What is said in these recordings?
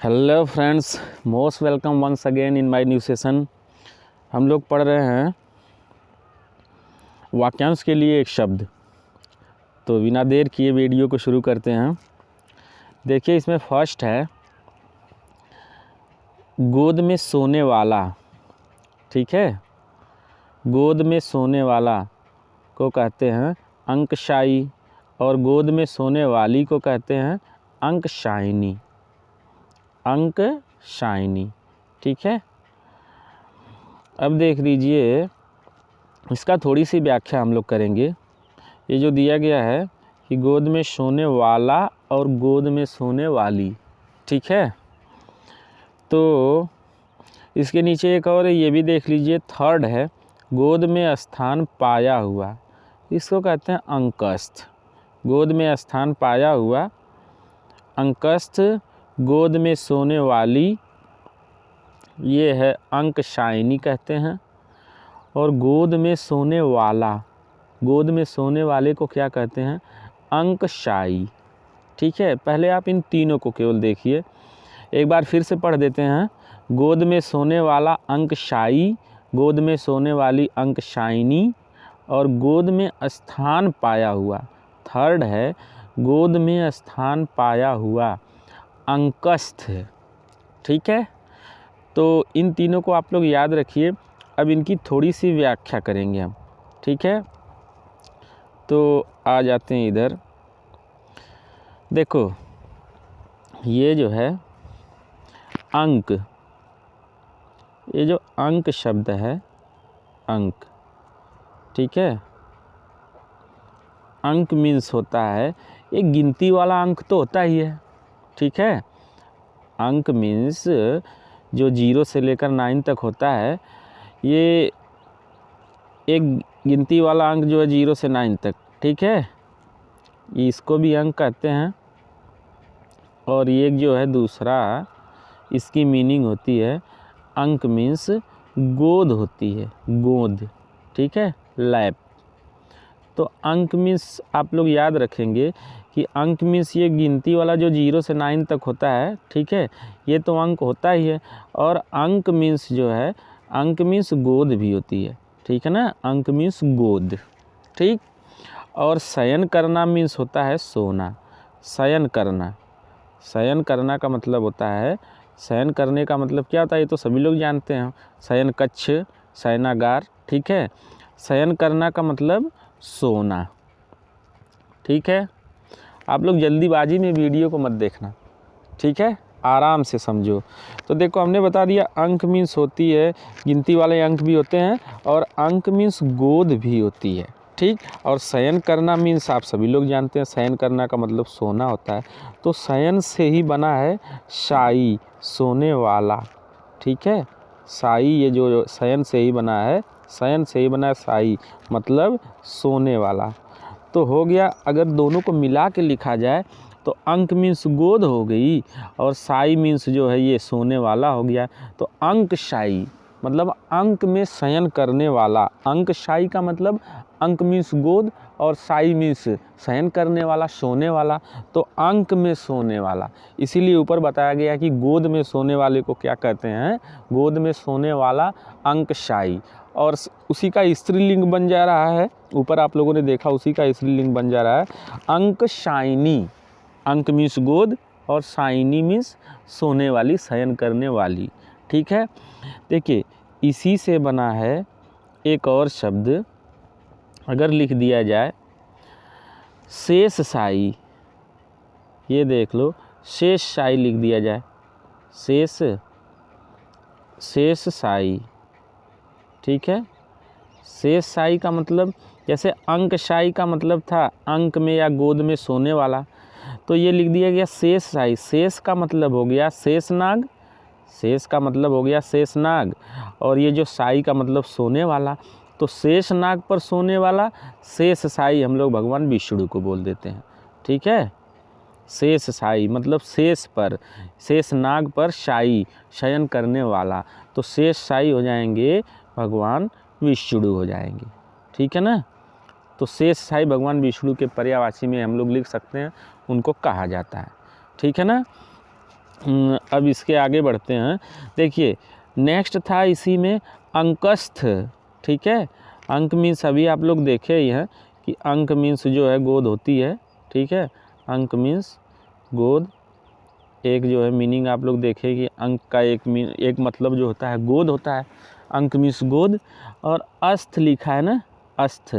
Hello friends, most welcome once again in my new session. हम लोग पढ़ रहे हैं वाक्यांश के लिए एक शब्द। तो बिना देर किए वीडियो को शुरू करते हैं। देखिए, इसमें फर्स्ट है गोद में सोने वाला। ठीक है, गोद में सोने वाला को कहते हैं अंकशायी और गोद में सोने वाली को कहते हैं अंकशायिनी। अंकशायिनी, ठीक है। अब देख लीजिए, इसका थोड़ी सी व्याख्या हम लोग करेंगे। ये जो दिया गया है कि गोद में सोने वाला और गोद में सोने वाली, ठीक है। तो इसके नीचे एक और ये भी देख लीजिए, थर्ड है गोद में स्थान पाया हुआ। इसको कहते हैं अंकस्थ। गोद में स्थान पाया हुआ, अंकस्थ। गोद में सोने वाली, ये है अंकशायिनी कहते हैं। और गोद में सोने वाला, गोद में सोने वाले को क्या कहते हैं? अंकशायी। ठीक है, पहले आप इन तीनों को केवल देखिए, एक बार फिर से पढ़ देते हैं। गोद में सोने वाला अंकशायी, गोद में सोने वाली अंकशायिनी और गोद में स्थान पाया हुआ। थर्ड है गोद में स्थान पाया हुआ, अंकस्थ। ठीक है, तो इन तीनों को आप लोग याद रखिए। अब इनकी थोड़ी सी व्याख्या करेंगे हम, ठीक है। तो आ जाते हैं इधर। देखो, ये जो है अंक, ये जो अंक शब्द है, अंक, ठीक है। अंक मीन्स होता है एक गिनती वाला अंक तो होता ही है, ठीक है। अंक मीन्स जो 0 से लेकर 9 तक होता है, ये एक गिनती वाला अंक जो है 0 से 9 तक, ठीक है। इसको भी अंक कहते हैं। और ये जो है दूसरा, इसकी मीनिंग होती है, अंक मीन्स गोद होती है, गोद, ठीक है, लैप। तो अंक मीन्स आप लोग याद रखेंगे कि अंक मीन्स ये गिनती वाला जो 0 से 9 तक होता है, ठीक है, ये तो अंक होता ही है। और अंक मीन्स जो है, अंक मीन्स गोद भी होती है, ठीक है ना। अंक मीन्स गोद, ठीक। और शयन करना मीन्स होता है सोना। शयन करना, शयन करना का मतलब होता है, शयन करने का मतलब क्या होता है, ये तो सभी लोग जानते हैं। शयन कक्ष, शयनागार, ठीक है। शयन करना का मतलब सोना, ठीक है। आप लोग जल्दीबाजी में वीडियो को मत देखना, ठीक है, आराम से समझो। तो देखो, हमने बता दिया अंक मीन्स होती है, गिनती वाले अंक भी होते हैं, और अंक मीन्स गोद भी होती है, ठीक। और शयन करना मीन्स आप सभी लोग जानते हैं, शयन करना का मतलब सोना होता है। तो शयन से ही बना है शायी, सोने वाला, ठीक है। शायी, ये जो शयन से ही बना है, शयन से ही बना है शायी, मतलब सोने वाला। तो हो गया। अगर दोनों को मिला के लिखा जाए तो अंक मीन्स गोद हो गई और शायी मीन्स जो है ये सोने वाला हो गया। तो अंकशायी मतलब अंक में शयन करने वाला। अंकशायी का मतलब अंक मीन्स गोद और शायी मीन्स शयन करने वाला, सोने वाला। तो अंक में सोने वाला, इसीलिए ऊपर बताया गया कि गोद में सोने वाले को क्या कहते हैं? गोद में सोने वाला अंकशायी। और उसी का स्त्रीलिंग बन जा रहा है, ऊपर आप लोगों ने देखा, उसी का स्त्रीलिंग बन जा रहा है अंकशायिनी। अंक मीन्स गोद और शायिनी मीन्स सोने वाली, शयन करने वाली, ठीक है। देखिए, इसी से बना है एक और शब्द, अगर लिख दिया जाए शेषशायी। ये देख लो, शेषशायी लिख दिया जाए, शेषशायी, ठीक है। शेषशायी का मतलब, जैसे अंकशायी का मतलब था अंक में या गोद में सोने वाला, तो ये लिख दिया गया शेषशायी। शेष का मतलब हो गया शेषनाग, शेष का मतलब हो गया शेषनाग, और ये जो शायी का मतलब सोने वाला। तो शेषनाग पर सोने वाला शेषशायी हम लोग भगवान विष्णु को बोल देते हैं, ठीक है। शेषशायी मतलब शेष पर, शेषनाग पर शायी, शयन करने वाला। तो शेषशायी हो जाएंगे भगवान विष्णु हो जाएंगे, ठीक है ना। तो शेषशायी भगवान विष्णु के पर्यायवाची में हम लोग लिख सकते हैं, उनको कहा जाता है, ठीक है ना। अब इसके आगे बढ़ते हैं। देखिए नेक्स्ट था इसी में अंकस्थ। ठीक है, अंक मीन्स अभी आप लोग देखे ही हैं कि अंक मीन्स जो है गोद होती है। ठीक है, अंक मीन्स गोद। एक जो है मीनिंग आप लोग देखें कि अंक का एक मतलब जो होता है गोद होता है। अंक मीन्स गोद। और अस्थ लिखा है ना, अस्थ,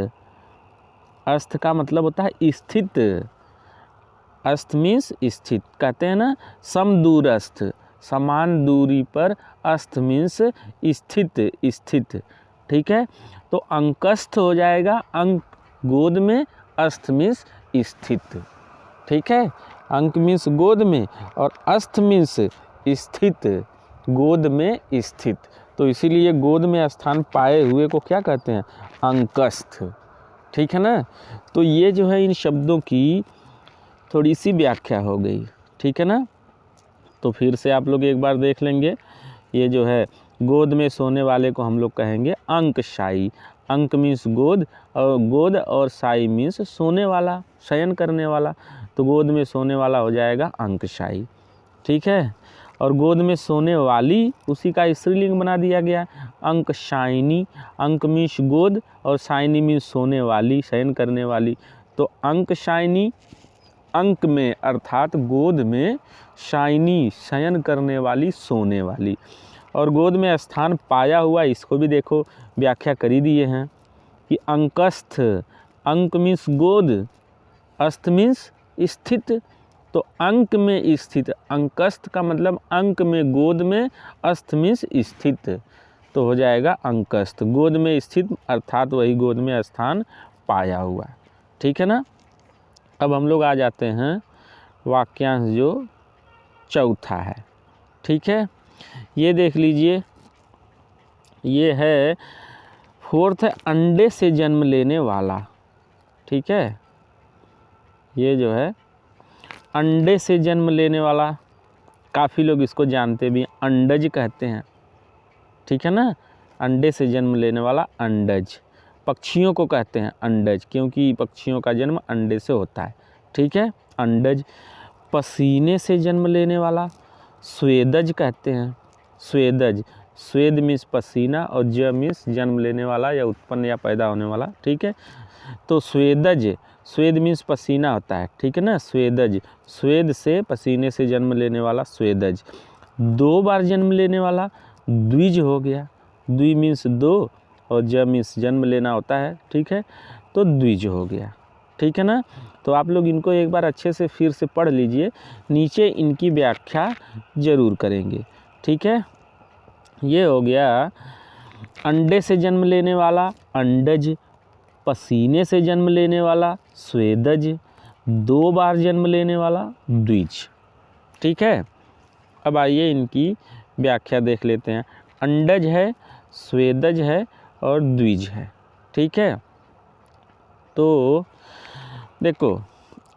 अस्थ का मतलब होता है स्थित। अस्थ मीन्स स्थित, कहते हैं ना समदूरस्थ, समान दूरी पर। अस्थ मीन्स स्थित, स्थित। ठीक है, तो अंकस्थ हो जाएगा अंक गोद में, अस्थ मीन्स स्थित। ठीक है, अंक मीन्स गोद में और अस्थ मीन्स स्थित, गोद में स्थित। तो इसीलिए गोद में स्थान पाए हुए को क्या कहते हैं, अंकस्थ। ठीक है ना, तो ये जो है इन शब्दों की थोड़ी सी व्याख्या हो गई। ठीक है ना, तो फिर से आप लोग एक बार देख लेंगे। ये जो है गोद में सोने वाले को हम लोग कहेंगे अंकशायी। अंक मीन्स गोद, और गोद और शायी मीन्स सोने वाला, शयन करने वाला। तो गोद में सोने वाला हो जाएगा अंकशायी। ठीक है, और गोद में सोने वाली उसी का स्त्रीलिंग बना दिया गया अंकशायिनी। अंक मीन्स गोद और शायिनी मीन्स सोने वाली, शयन करने वाली। तो अंकशायिनी अंक में अर्थात गोद में, शायिनी शयन करने वाली, सोने वाली। और गोद में स्थान पाया हुआ, इसको भी देखो व्याख्या करी दिए हैं कि अंकस्थ। अंक मीन्स गोद, अस्थ मीन्स स्थित। तो अंक में स्थित, अंकस्थ का मतलब अंक में, गोद में, अस्थ मीन्स स्थित। तो हो जाएगा अंकस्थ, गोद में स्थित अर्थात वही गोद में स्थान पाया हुआ। ठीक है ना, अब हम लोग आ जाते हैं वाक्यांश जो चौथा है। ठीक है, ये देख लीजिए, ये है फोर्थ है अंडे से जन्म लेने वाला। ठीक है, ये जो है अंडे से जन्म लेने वाला, काफ़ी लोग इसको जानते भी, अंडज कहते हैं। ठीक है ना, अंडे से जन्म लेने वाला अंडज। पक्षियों को कहते हैं अंडज, क्योंकि पक्षियों का जन्म अंडे से होता है। ठीक है, अंडज। पसीने से जन्म लेने वाला स्वेदज कहते हैं, स्वेदज। स्वेद मीन्स पसीना और ज मीन्स जन्म लेने वाला या उत्पन्न या पैदा होने वाला। ठीक है, तो स्वेदज, स्वेद मीन्स पसीना होता है। ठीक है ना, स्वेदज, स्वेद से, पसीने से जन्म लेने वाला स्वेदज। 2 बार जन्म लेने वाला द्विज हो गया। द्वि मीन्स 2 और ज मीन्स जन्म लेना होता है। ठीक है, तो द्विज हो गया। ठीक है ना, तो आप लोग इनको एक बार अच्छे से फिर से पढ़ लीजिए, नीचे इनकी व्याख्या ज़रूर करेंगे। ठीक है, ये हो गया अंडे से जन्म लेने वाला अंडज, पसीने से जन्म लेने वाला स्वेदज, 2 बार जन्म लेने वाला द्विज। ठीक है, अब आइए इनकी व्याख्या देख लेते हैं। अंडज है, स्वेदज है और द्विज है। ठीक है, तो देखो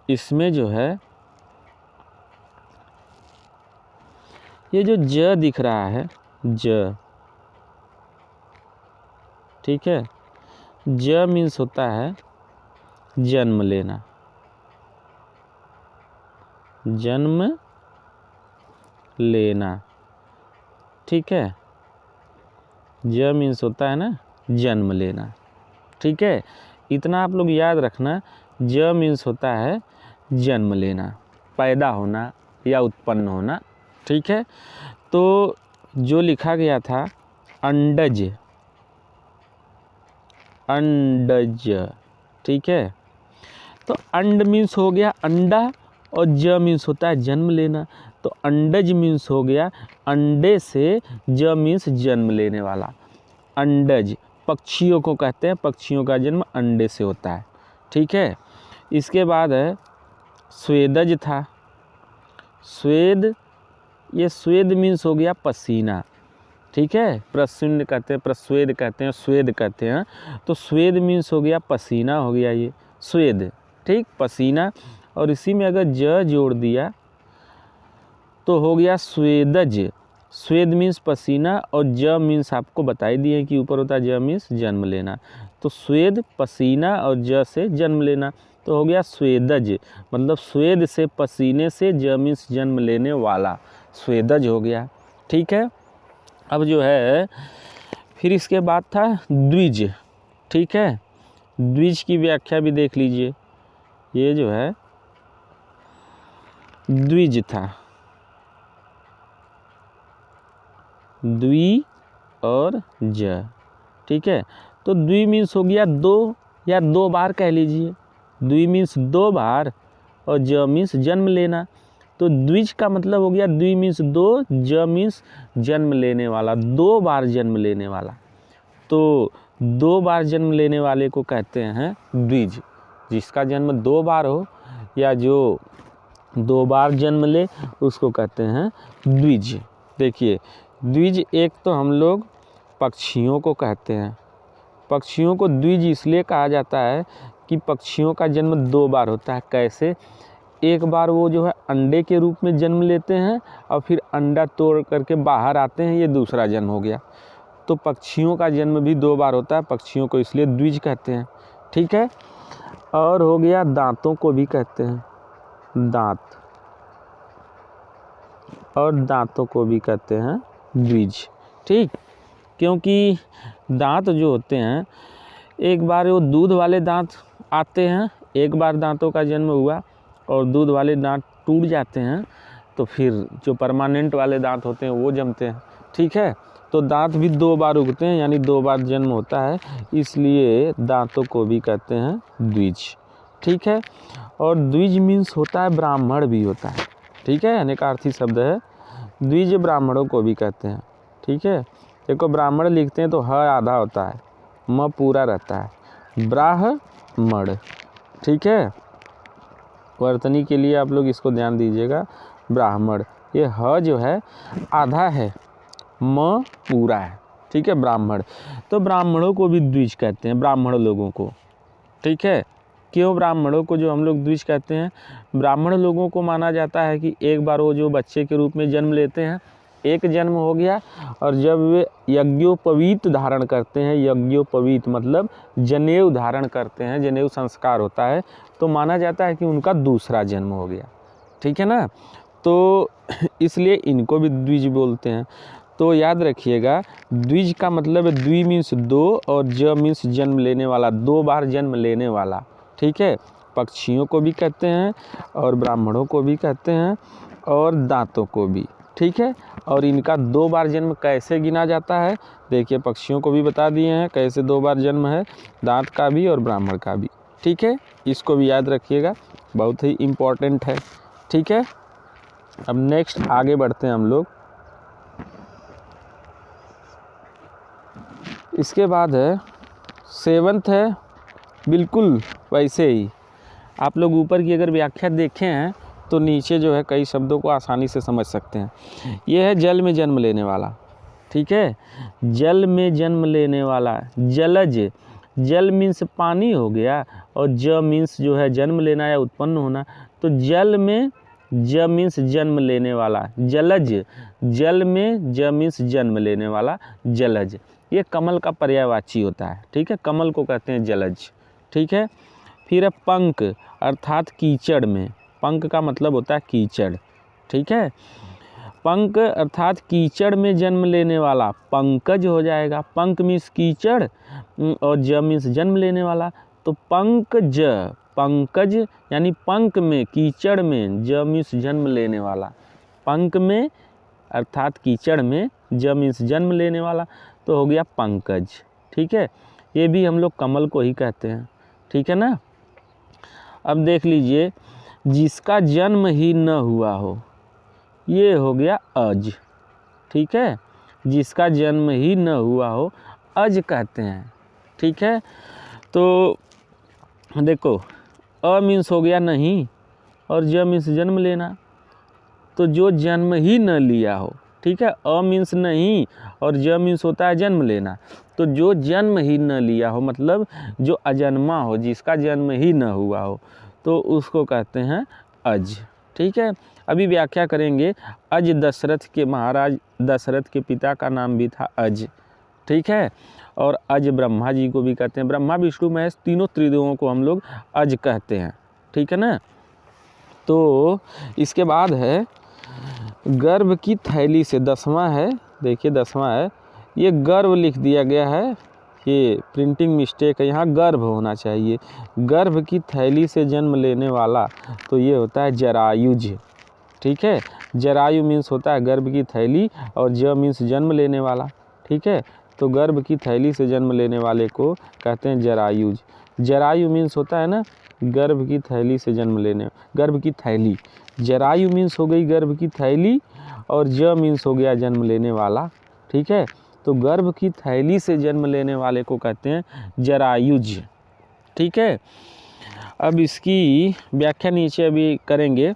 इसमें जो है ये जो ज दिख रहा है, ज, ठीक है, ज मीन्स होता है जन्म लेना, जन्म लेना। ठीक है, ज मीन्स होता है ना जन्म लेना। ठीक है, इतना आप लोग याद रखना, ज मीन्स होता है जन्म लेना, पैदा होना या उत्पन्न होना। ठीक है, तो जो लिखा गया था अंडज, अंडज। ठीक है, तो अंड मीन्स हो गया अंडा और ज मीन्स होता है जन्म लेना। तो अंडज मीन्स हो गया अंडे से, ज मीन्स जन्म लेने वाला। अंडज पक्षियों को कहते हैं, पक्षियों का जन्म अंडे से होता है। ठीक है, इसके बाद है स्वेदज था, स्वेद, ये स्वेद मीन्स हो गया पसीना। ठीक है, प्रस्विन कहते हैं, प्रस्वेद कहते हैं, स्वेद कहते हैं। तो स्वेद मीन्स हो गया पसीना, हो गया ये स्वेद। ठीक, पसीना, और इसी में अगर ज जोड़ दिया तो हो गया स्वेदज। स्वेद मीन्स पसीना और ज मीन्स आपको बताई दिए कि ऊपर होता है ज मीन्स जन्म लेना। तो स्वेद, पसीना और ज से जन्म लेना। तो हो गया स्वेदज, मतलब स्वेद से पसीने से, ज मीन्स जन्म लेने वाला, स्वेदज हो गया। ठीक है, अब जो है फिर इसके बाद था द्विज। ठीक है, द्विज की व्याख्या भी देख लीजिए। ये जो है द्विज था, द्वि और ज। ठीक है, तो द्वि मीन्स हो गया दो या दो बार कह लीजिए, द्वि मीन्स दो बार और ज मीन्स जन्म लेना। तो द्विज का मतलब हो गया द्वि मीन्स दो, ज मीन्स जन्म लेने वाला, दो बार जन्म लेने वाला। तो दो बार जन्म लेने वाले को कहते हैं द्विज। जिसका जन्म दो बार हो या जो दो बार जन्म ले उसको कहते हैं द्विज। देखिए द्विज एक तो हम लोग पक्षियों को कहते हैं। पक्षियों को द्विज इसलिए कहा जाता है कि पक्षियों का जन्म दो बार होता है। कैसे? एक बार वो जो है अंडे के रूप में जन्म लेते हैं और फिर अंडा तोड़ करके बाहर आते हैं, ये दूसरा जन्म हो गया। तो पक्षियों का जन्म भी दो बार होता है, पक्षियों को इसलिए द्विज कहते हैं। ठीक है, और हो गया दांतों को भी कहते हैं, दांत, और दांतों को भी कहते हैं द्विज। ठीक, क्योंकि दांत जो होते हैं, एक बार वो दूध वाले दांत आते हैं, एक बार दांतों का जन्म हुआ और दूध वाले दांत टूट जाते हैं, तो फिर जो परमानेंट वाले दांत होते हैं वो जमते हैं। ठीक है, तो दांत भी दो बार उगते हैं, यानी दो बार जन्म होता है, इसलिए दांतों को भी कहते हैं द्विज। ठीक है, और द्विज मीन्स होता है ब्राह्मण भी होता है। ठीक है, अनेकार्थी शब्द है, द्विज ब्राह्मणों को भी कहते हैं। ठीक है, देखो ब्राह्मण लिखते हैं तो ह आधा होता है, म पूरा रहता है, ब्राह्मण। ठीक है, वर्तनी के लिए आप लोग इसको ध्यान दीजिएगा, ब्राह्मण, ये ह जो है आधा है, म पूरा है। ठीक है, ब्राह्मण। तो ब्राह्मणों को भी द्विज कहते हैं, ब्राह्मण लोगों को। ठीक है, क्यों ब्राह्मणों को जो हम लोग द्विज कहते हैं? ब्राह्मण लोगों को माना जाता है कि एक बार वो जो बच्चे के रूप में जन्म लेते हैं, एक जन्म हो गया, और जब वे यज्ञोपवीत धारण करते हैं, यज्ञोपवीत मतलब जनेऊ धारण करते हैं, जनेऊ संस्कार होता है, तो माना जाता है कि उनका दूसरा जन्म हो गया। ठीक है ना, तो इसलिए इनको भी द्विज बोलते हैं। तो याद रखिएगा, द्विज का मतलब द्वि मीन्स दो और ज मीन्स जन्म लेने वाला, दो बार जन्म लेने वाला। ठीक है, पक्षियों को भी कहते हैं और ब्राह्मणों को भी कहते हैं और दांतों को भी। ठीक है, और इनका दो बार जन्म कैसे गिना जाता है? देखिए पक्षियों को भी बता दिए हैं कैसे दो बार जन्म है, दांत का भी और ब्राह्मण का भी। ठीक है, इसको भी याद रखिएगा, बहुत ही इम्पोर्टेंट है। ठीक है, अब नेक्स्ट आगे बढ़ते हैं हम लोग। इसके बाद है सेवंथ है, बिल्कुल वैसे ही आप लोग ऊपर की अगर व्याख्या देखें हैं तो नीचे जो है कई शब्दों को आसानी से समझ सकते हैं। ये है जल में जन्म लेने वाला। ठीक है, जल में जन्म लेने वाला, जलज, जल मीन्स पानी हो गया, और ज मीन्स जो है जन्म लेना या उत्पन्न होना, तो जल में ज मीन्स जन्म लेने वाला, जलज, जल में ज मीन्स जन्म लेने वाला, जलज। ये कमल का पर्यायवाची होता है। ठीक है, कमल को कहते हैं जलज। ठीक है, फिर है पंक, अर्थात कीचड़ में, पंक का मतलब होता है कीचड़। ठीक है, पंक अर्थात कीचड़ में जन्म लेने वाला, पंकज हो जाएगा। पंक मीन्स कीचड़ और ज मीन्स जन्म लेने वाला, तो पंकज, पंकज यानी पंक में, कीचड़ में, ज मीन्स जन्म लेने वाला, पंक में अर्थात कीचड़ में, ज मीन्स जन्म लेने वाला, तो हो गया पंकज। ठीक है, ये भी हम लोग कमल को ही कहते हैं। ठीक है ना, अब देख लीजिए, जिसका जन्म ही न हुआ हो, ये हो गया अज। ठीक है, जिसका जन्म ही न हुआ हो, अज कहते हैं। ठीक है, तो देखो अ मीन्स हो गया नहीं और ज मीन्स जन्म लेना, तो जो जन्म ही न लिया हो। ठीक है, अ मीन्स नहीं और ज मीन्स होता है जन्म लेना, तो जो जन्म ही न लिया हो मतलब जो अजन्मा हो, जिसका जन्म ही न हुआ हो, तो उसको कहते हैं अज। ठीक है, अभी व्याख्या करेंगे। अज दशरथ के, महाराज दशरथ के पिता का नाम भी था अज। ठीक है, और अज ब्रह्मा जी को भी कहते हैं। ब्रह्मा विष्णु महेश तीनों त्रिदेवों को हम लोग अज कहते हैं, ठीक है ना। तो इसके बाद है गर्भ की थैली से, 10वां है, देखिए 10वां है, ये गर्भ लिख दिया गया है, ये प्रिंटिंग मिस्टेक है, यहाँ गर्भ होना चाहिए। गर्भ की थैली से जन्म लेने वाला, तो ये होता है जरायुज, ठीक है। जरायु मीन्स होता है गर्भ की थैली, और ज मीन्स जन्म लेने वाला, ठीक है। तो गर्भ की थैली से जन्म लेने वाले को कहते हैं जरायुज। जरायु मीन्स होता है ना गर्भ की थैली से जन्म लेने, गर्भ की थैली। जरायु मीन्स हो गई गर्भ की थैली, और ज मीन्स हो गया जन्म लेने वाला, ठीक है। तो गर्भ की थैली से जन्म लेने वाले को कहते हैं जरायुज, ठीक है। अब इसकी व्याख्या नीचे अभी करेंगे।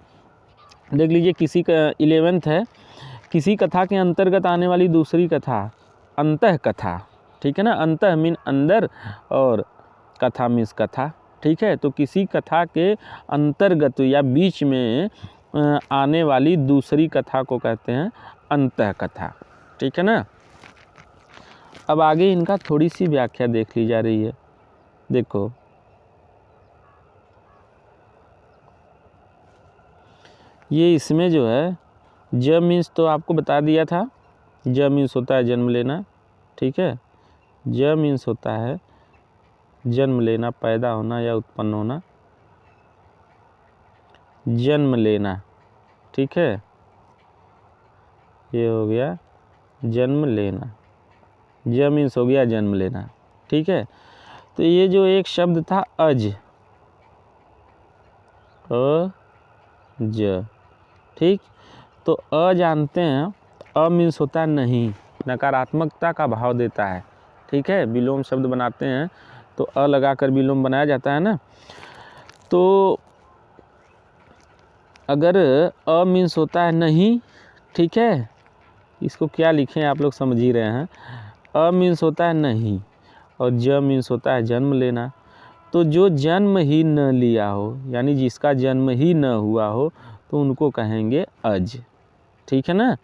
देख लीजिए, किसी का 11th है, किसी कथा के अंतर्गत आने वाली दूसरी कथा, अंतः कथा, ठीक है ना। अंतः मीन अंदर, और कथा मीन्स कथा, ठीक है। तो किसी कथा के अंतर्गत या बीच में आने वाली दूसरी कथा को कहते हैं अंतः कथा, ठीक है ना। अब आगे इनका थोड़ी सी व्याख्या देख ली जा रही है। देखो, ये इसमें जो है ज मीन्स तो आपको बता दिया था, ज मीन्स होता है जन्म लेना, ठीक है। ज मीन्स होता है जन्म लेना, पैदा होना या उत्पन्न होना, जन्म लेना, ठीक है। ये हो गया जन्म लेना, ज मीन्स हो गया जन्म लेना, ठीक है। तो ये जो एक शब्द था अज, ज, ठीक। तो अ जानते हैं, अ मीन्स होता है नहीं, नकारात्मकता का भाव देता है, ठीक है। विलोम शब्द बनाते हैं तो अ लगाकर विलोम बनाया जाता है ना। तो अगर अ मीन्स होता है नहीं, ठीक है, इसको क्या लिखें आप लोग समझ ही रहे हैं। अ मीन्स होता है नहीं, और ज मीन्स होता है जन्म लेना। तो जो जन्म ही न लिया हो, यानी जिसका जन्म ही न हुआ हो, तो उनको कहेंगे अज, ठीक है ना।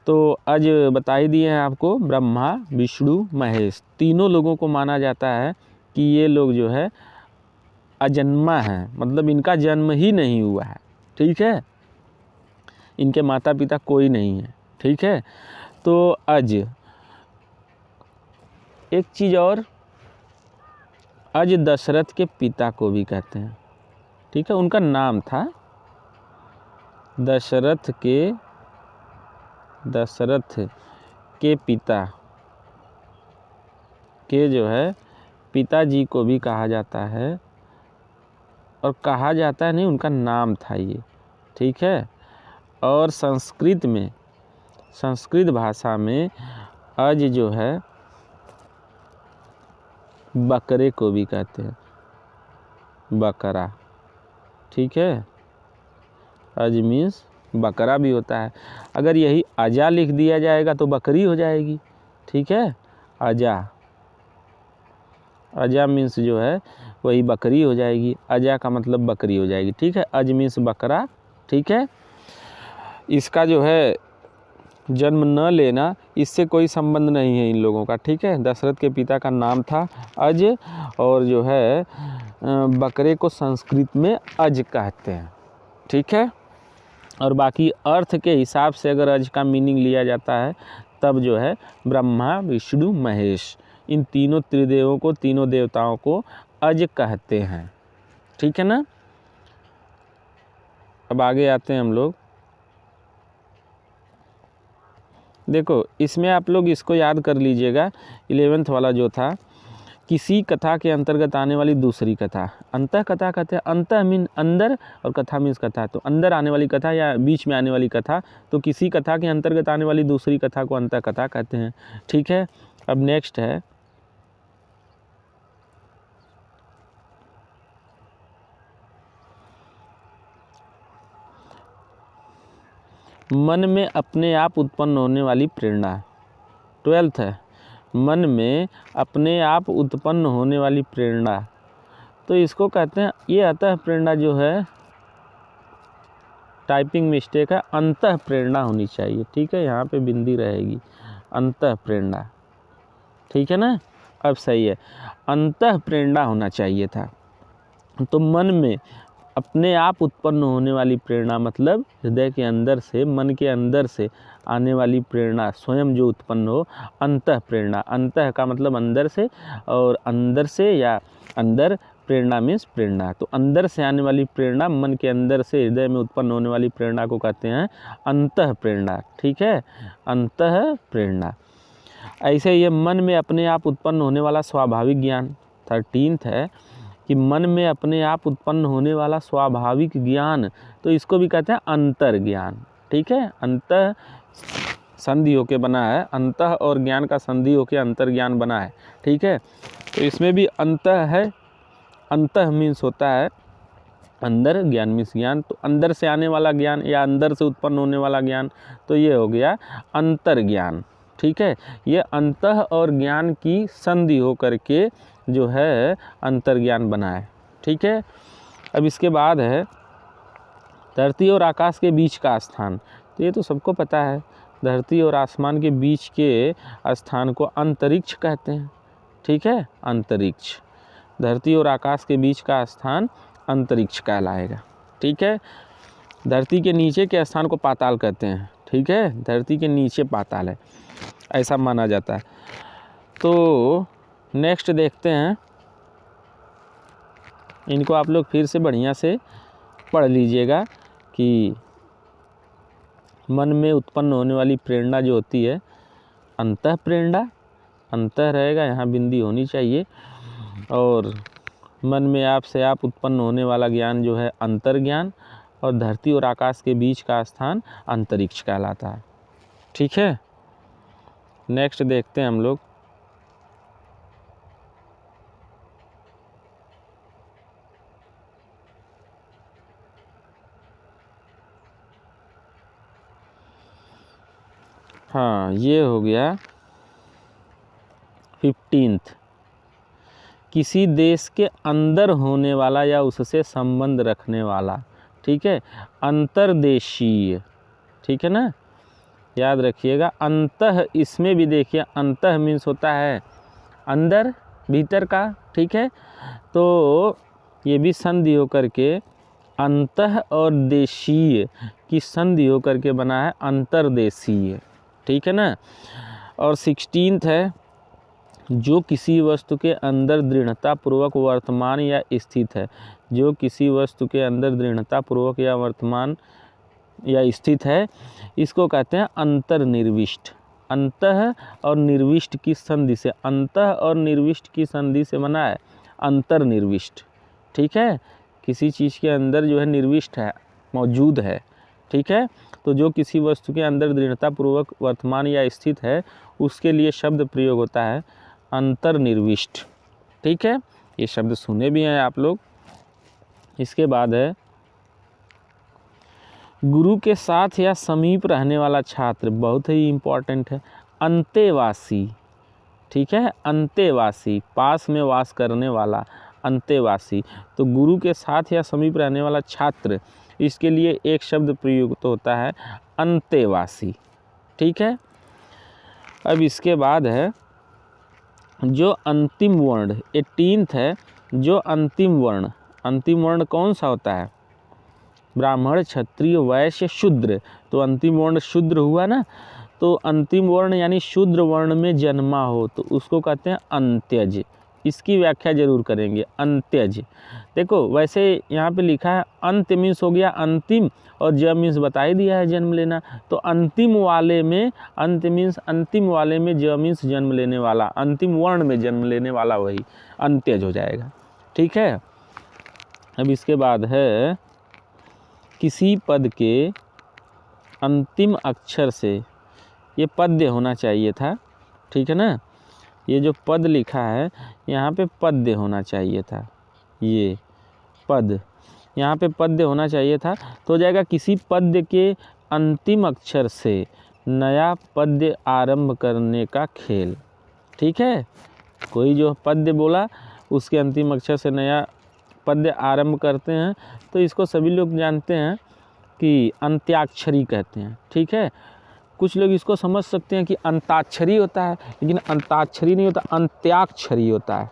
तो अज बता ही दिए हैं आपको, ब्रह्मा विष्णु महेश तीनों लोगों को माना जाता है कि ये लोग जो है अजन्मा है, मतलब इनका जन्म ही नहीं हुआ है, ठीक है। इनके माता पिता कोई नहीं है, ठीक है। तो अज, एक चीज़ और, अज दशरथ के पिता को भी कहते हैं, ठीक है। उनका नाम था दशरथ के पिता के जो है पिताजी को भी कहा जाता है, और कहा जाता है नहीं, उनका नाम था ये, ठीक है। और संस्कृत में, संस्कृत भाषा में अज जो है बकरे को भी कहते हैं, बकरा, ठीक है। अज मीन्स बकरा भी होता है। अगर यही अजा लिख दिया जाएगा तो बकरी हो जाएगी, ठीक है। अजा, अजा मीन्स जो है वही बकरी हो जाएगी, अजा का मतलब बकरी हो जाएगी, ठीक है। अज मीन्स बकरा, ठीक है। इसका जो है जन्म न लेना, इससे कोई संबंध नहीं है इन लोगों का, ठीक है। दशरथ के पिता का नाम था अज, और जो है बकरे को संस्कृत में अज कहते हैं, ठीक है। और बाकी अर्थ के हिसाब से अगर अज का मीनिंग लिया जाता है, तब जो है ब्रह्मा विष्णु महेश, इन तीनों त्रिदेवों को, तीनों देवताओं को अज कहते हैं, ठीक है ना। अब आगे आते हैं हम लोग। देखो, इसमें आप लोग इसको याद कर लीजिएगा, 11th वाला जो था, किसी कथा के अंतर्गत आने वाली दूसरी कथा, अंतः कथा कहते हैं। अंतः मीन अंदर, और कथा मीन्स कथा, तो अंदर आने वाली कथा या बीच में आने वाली कथा, तो किसी कथा के अंतर्गत आने वाली दूसरी कथा को अंतः कथा कहते हैं, ठीक है। अब नेक्स्ट है, मन में अपने आप उत्पन्न होने वाली प्रेरणा। 12th है, मन में अपने आप उत्पन्न होने वाली प्रेरणा, तो इसको कहते हैं, ये अतः प्रेरणा जो है, टाइपिंग मिस्टेक है, अंतः प्रेरणा होनी चाहिए, ठीक है। यहाँ पे बिंदी रहेगी, अंतः प्रेरणा, ठीक है ना। अब सही है, अंतः प्रेरणा होना चाहिए था। तो मन में अपने आप उत्पन्न होने वाली प्रेरणा, मतलब हृदय के अंदर से, मन के अंदर से आने वाली प्रेरणा, स्वयं जो उत्पन्न हो, अंतः प्रेरणा। अंतः का मतलब अंदर से, और अंदर से या अंदर, प्रेरणा मीन्स प्रेरणा। तो अंदर से आने वाली प्रेरणा, मन के अंदर से हृदय में उत्पन्न होने वाली प्रेरणा को कहते हैं अंतः प्रेरणा। ठीक है, अंतः प्रेरणा। ऐसे ये मन में अपने आप उत्पन्न होने वाला स्वाभाविक ज्ञान। 13th है कि मन में अपने आप उत्पन्न होने वाला स्वाभाविक ज्ञान, तो इसको भी कहते हैं अंतर ज्ञान। ठीक है, अंतः संधि होके बना है, अंतः और ज्ञान का संधि होके अंतर ज्ञान बना है। ठीक है, तो इसमें भी अंतः है। अंतः मीन्स होता है अंदर, ज्ञान मीन्स ज्ञान। तो अंदर से आने वाला ज्ञान या अंदर से उत्पन्न होने वाला ज्ञान, तो ये हो गया अंतर ज्ञान। ठीक है, ये अंतः और ज्ञान की संधि हो करके जो है अंतर ज्ञान बना है। ठीक है, अब इसके बाद है धरती और आकाश के बीच का स्थान। तो ये तो सबको पता है, धरती और आसमान के बीच के स्थान को अंतरिक्ष कहते हैं। ठीक है, अंतरिक्ष, धरती और आकाश के बीच का स्थान अंतरिक्ष कहलाएगा। ठीक है, धरती के नीचे के स्थान को पाताल कहते हैं। ठीक है, धरती के नीचे पाताल है, ऐसा माना जाता है। तो नेक्स्ट देखते हैं, इनको आप लोग फिर से बढ़िया से पढ़ लीजिएगा कि मन में उत्पन्न होने वाली प्रेरणा जो होती है अंतः प्रेरणा, अंतः रहेगा, यहाँ बिंदी होनी चाहिए। और मन में आप से आप उत्पन्न होने वाला ज्ञान जो है अंतर ज्ञान, और धरती और आकाश के बीच का स्थान अंतरिक्ष कहलाता है। ठीक है, नेक्स्ट देखते हैं हम लोग। हाँ, ये हो गया 15th, किसी देश के अंदर होने वाला या उससे संबंध रखने वाला। ठीक है, अंतर्देशीय। ठीक है ना, याद रखिएगा। अंतः, इसमें भी देखिए अंतः मीन्स होता है अंदर, भीतर का। ठीक है, तो ये भी संधि होकर के अंतः और देशीय की संधि होकर के बना है अंतर्देशीय। ठीक है ना। और 16th है, जो किसी वस्तु के अंदर दृढ़तापूर्वक वर्तमान या स्थित है। जो किसी वस्तु के अंदर दृढ़तापूर्वक या वर्तमान या स्थित है, इसको कहते हैं अंतर्निर्विष्ट। अंतः और निर्विष्ट की संधि से, अंतः और निर्विष्ट की संधि से बना है अंतर्निर्विष्ट। ठीक है, किसी चीज़ के अंदर जो है निर्विष्ट है, मौजूद है। ठीक है, तो जो किसी वस्तु के अंदर दृढ़तापूर्वक वर्तमान या स्थित है, उसके लिए शब्द प्रयोग होता है अंतर्निर्विष्ट। ठीक है, ये शब्द सुने भी हैं आप लोग। इसके बाद है गुरु के साथ या समीप रहने वाला छात्र, बहुत ही इम्पोर्टेंट है, अंतेवासी। ठीक है, अंतेवासी, पास में वास करने वाला, अंतेवासी। तो गुरु के साथ या समीप रहने वाला छात्र, इसके लिए एक शब्द प्रयुक्त होता है अंतेवासी। ठीक है, अब इसके बाद है जो अंतिम वर्ण, 18th है, जो अंतिम वर्ण। अंतिम वर्ण कौन सा होता है? ब्राह्मण, क्षत्रिय, वैश्य, शूद्र। तो अंतिम वर्ण शूद्र हुआ ना, तो अंतिम वर्ण यानी शूद्र वर्ण में जन्मा हो तो उसको कहते हैं अंत्यज। इसकी व्याख्या जरूर करेंगे, अंत्यज। देखो वैसे यहाँ पे लिखा है अंत्य मीन्स हो गया अंतिम, और ज मीन्स बता ही दिया है जन्म लेना। तो अंतिम वाले में, अंत्य मीन्स अंतिम वाले में, ज मीन्स जन्म लेने वाला, अंतिम वर्ण में जन्म लेने वाला, वही अंत्यज हो जाएगा। ठीक है, अब इसके बाद है किसी पद के अंतिम अक्षर से, ये पद्य होना चाहिए था। ठीक है ना, ये जो पद लिखा है यहाँ पे पद्य होना चाहिए था, ये पद यहाँ पे पद्य होना चाहिए था। तो हो जाएगा किसी पद्य के अंतिम अक्षर से नया पद्य आरंभ करने का खेल। ठीक है, कोई जो पद्य बोला उसके अंतिम अक्षर से नया पद्य आरंभ करते हैं, तो इसको सभी लोग जानते हैं कि अंत्याक्षरी कहते हैं। ठीक है, कुछ लोग इसको समझ सकते हैं कि अंताक्षरी होता है, लेकिन अंताक्षरी नहीं होता, अंत्याक्षरी होता है।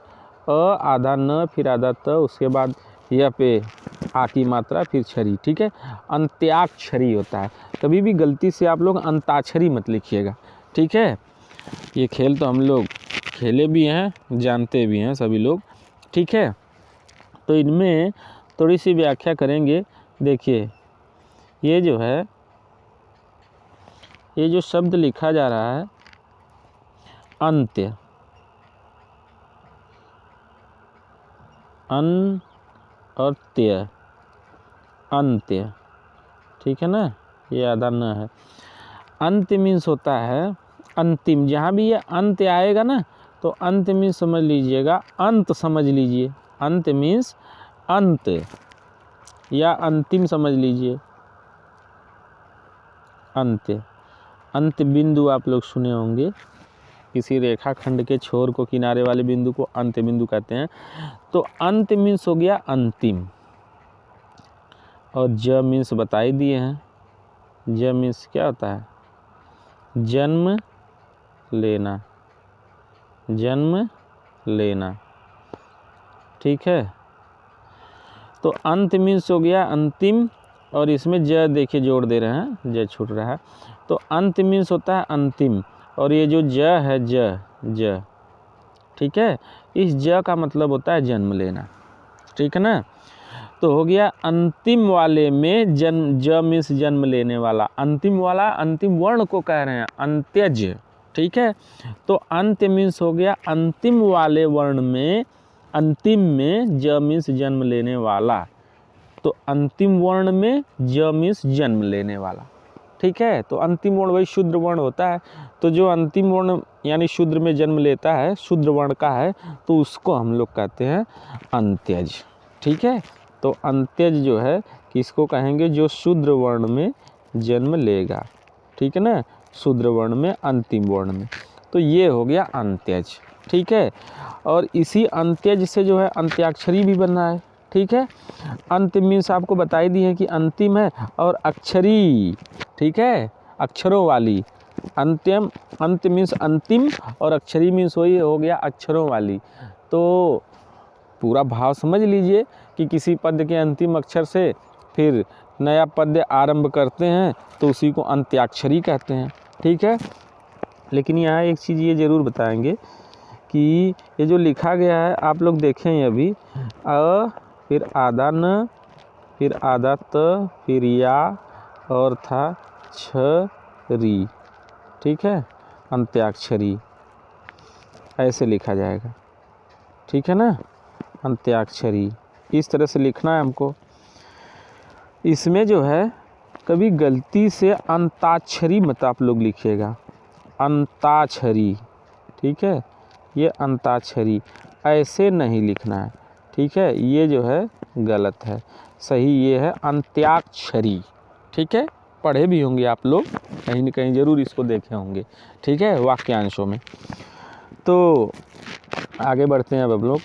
अ आधा न फिर आधा त, उसके बाद य पे आ की मात्रा फिर छरी, ठीक है, अंत्याक्षरी होता है। कभी भी गलती से आप लोग अंताक्षरी मत लिखिएगा, ठीक है। ये खेल तो हम लोग खेले भी हैं, जानते भी हैं सभी लोग, ठीक है। तो इनमें थोड़ी सी व्याख्या करेंगे। देखिए ये जो है, ये जो शब्द लिखा जा रहा है अंत्य, अन और त्य, अंत्य, ठीक है ना, ये आधा न है। अंत्य मीन्स होता है अंतिम। जहाँ भी ये अंत्य आएगा ना तो अंत्य मीन्स समझ लीजिएगा, अंत समझ लीजिए। अंत्य मीन्स अंत या अंतिम समझ लीजिए, अंत्य। अंत्य बिंदु आप लोग सुने होंगे, किसी रेखाखंड के छोर को, किनारे वाले बिंदु को अंत्य बिंदु कहते हैं। तो अंत्य मीन्स हो गया अंतिम, और ज मीन्स बता ही दिए हैं। ज मीन्स क्या होता है, जन्म लेना, जन्म लेना, ठीक है। तो अंत मीन्स हो गया अंतिम, और इसमें ज देखिए जोड़ दे रहे हैं, ज छूट रहा है। तो अंत मीन्स होता है अंतिम, और ये जो ज है, ज, ठीक है, इस ज का मतलब होता है जन्म लेना, ठीक है ना। तो हो गया अंतिम वाले में जन्म, ज मीन्स जन्म लेने वाला, अंतिम वाला, अंतिम वर्ण को कह रहे हैं अंत्यज, ठीक है। तो अंत्य मीन्स हो गया अंतिम वाले वर्ण में, अंतिम में ज मीन्स जन्म लेने वाला। तो अंतिम वर्ण में ज मीन्स जन्म लेने वाला, ठीक है। तो अंतिम वर्ण वही शूद्र वर्ण होता है। तो जो अंतिम वर्ण यानी शूद्र में जन्म लेता है, शूद्र वर्ण का है, तो उसको हम लोग कहते हैं अंत्यज, ठीक है। तो अंत्यज जो है किसको कहेंगे, जो शूद्र वर्ण में जन्म लेगा, ठीक है ना, शूद्र वर्ण में, अंतिम वर्ण में। तो ये हो गया अंत्यज, ठीक है। और इसी अंत्यज से जो है अंत्याक्षरी भी बना है, ठीक है। अंत मीन्स आपको बता ही दी है कि अंतिम है, और अक्षरी, ठीक है, अक्षरों वाली। अंत्यम, अंत मीन्स अंतिम, और अक्षरी मीन्स वही हो गया अक्षरों वाली। तो पूरा भाव समझ लीजिए कि किसी पद के अंतिम अक्षर से फिर नया पद आरंभ करते हैं तो उसी को अंत्याक्षरी कहते हैं, ठीक है। लेकिन यहाँ एक चीज़ ये ज़रूर बताएंगे कि ये जो लिखा गया है आप लोग देखें, अभी अ फिर आधा न, फिर आधा त, फिर या, और था छ री, ठीक है, अंत्याक्षरी, ऐसे लिखा जाएगा, ठीक है ना, अंत्याक्षरी, इस तरह से लिखना है हमको। इसमें जो है कभी गलती से अंताक्षरी मत आप लोग लिखिएगा, अंताक्षरी, ठीक है, ये अंताक्षरी ऐसे नहीं लिखना है, ठीक है, ये जो है गलत है। सही ये है अंत्याक्षरी, ठीक है। पढ़े भी होंगे आप लोग, कहीं न कहीं ज़रूर इसको देखे होंगे, ठीक है, वाक्यांशों में। तो आगे बढ़ते हैं अब लोग।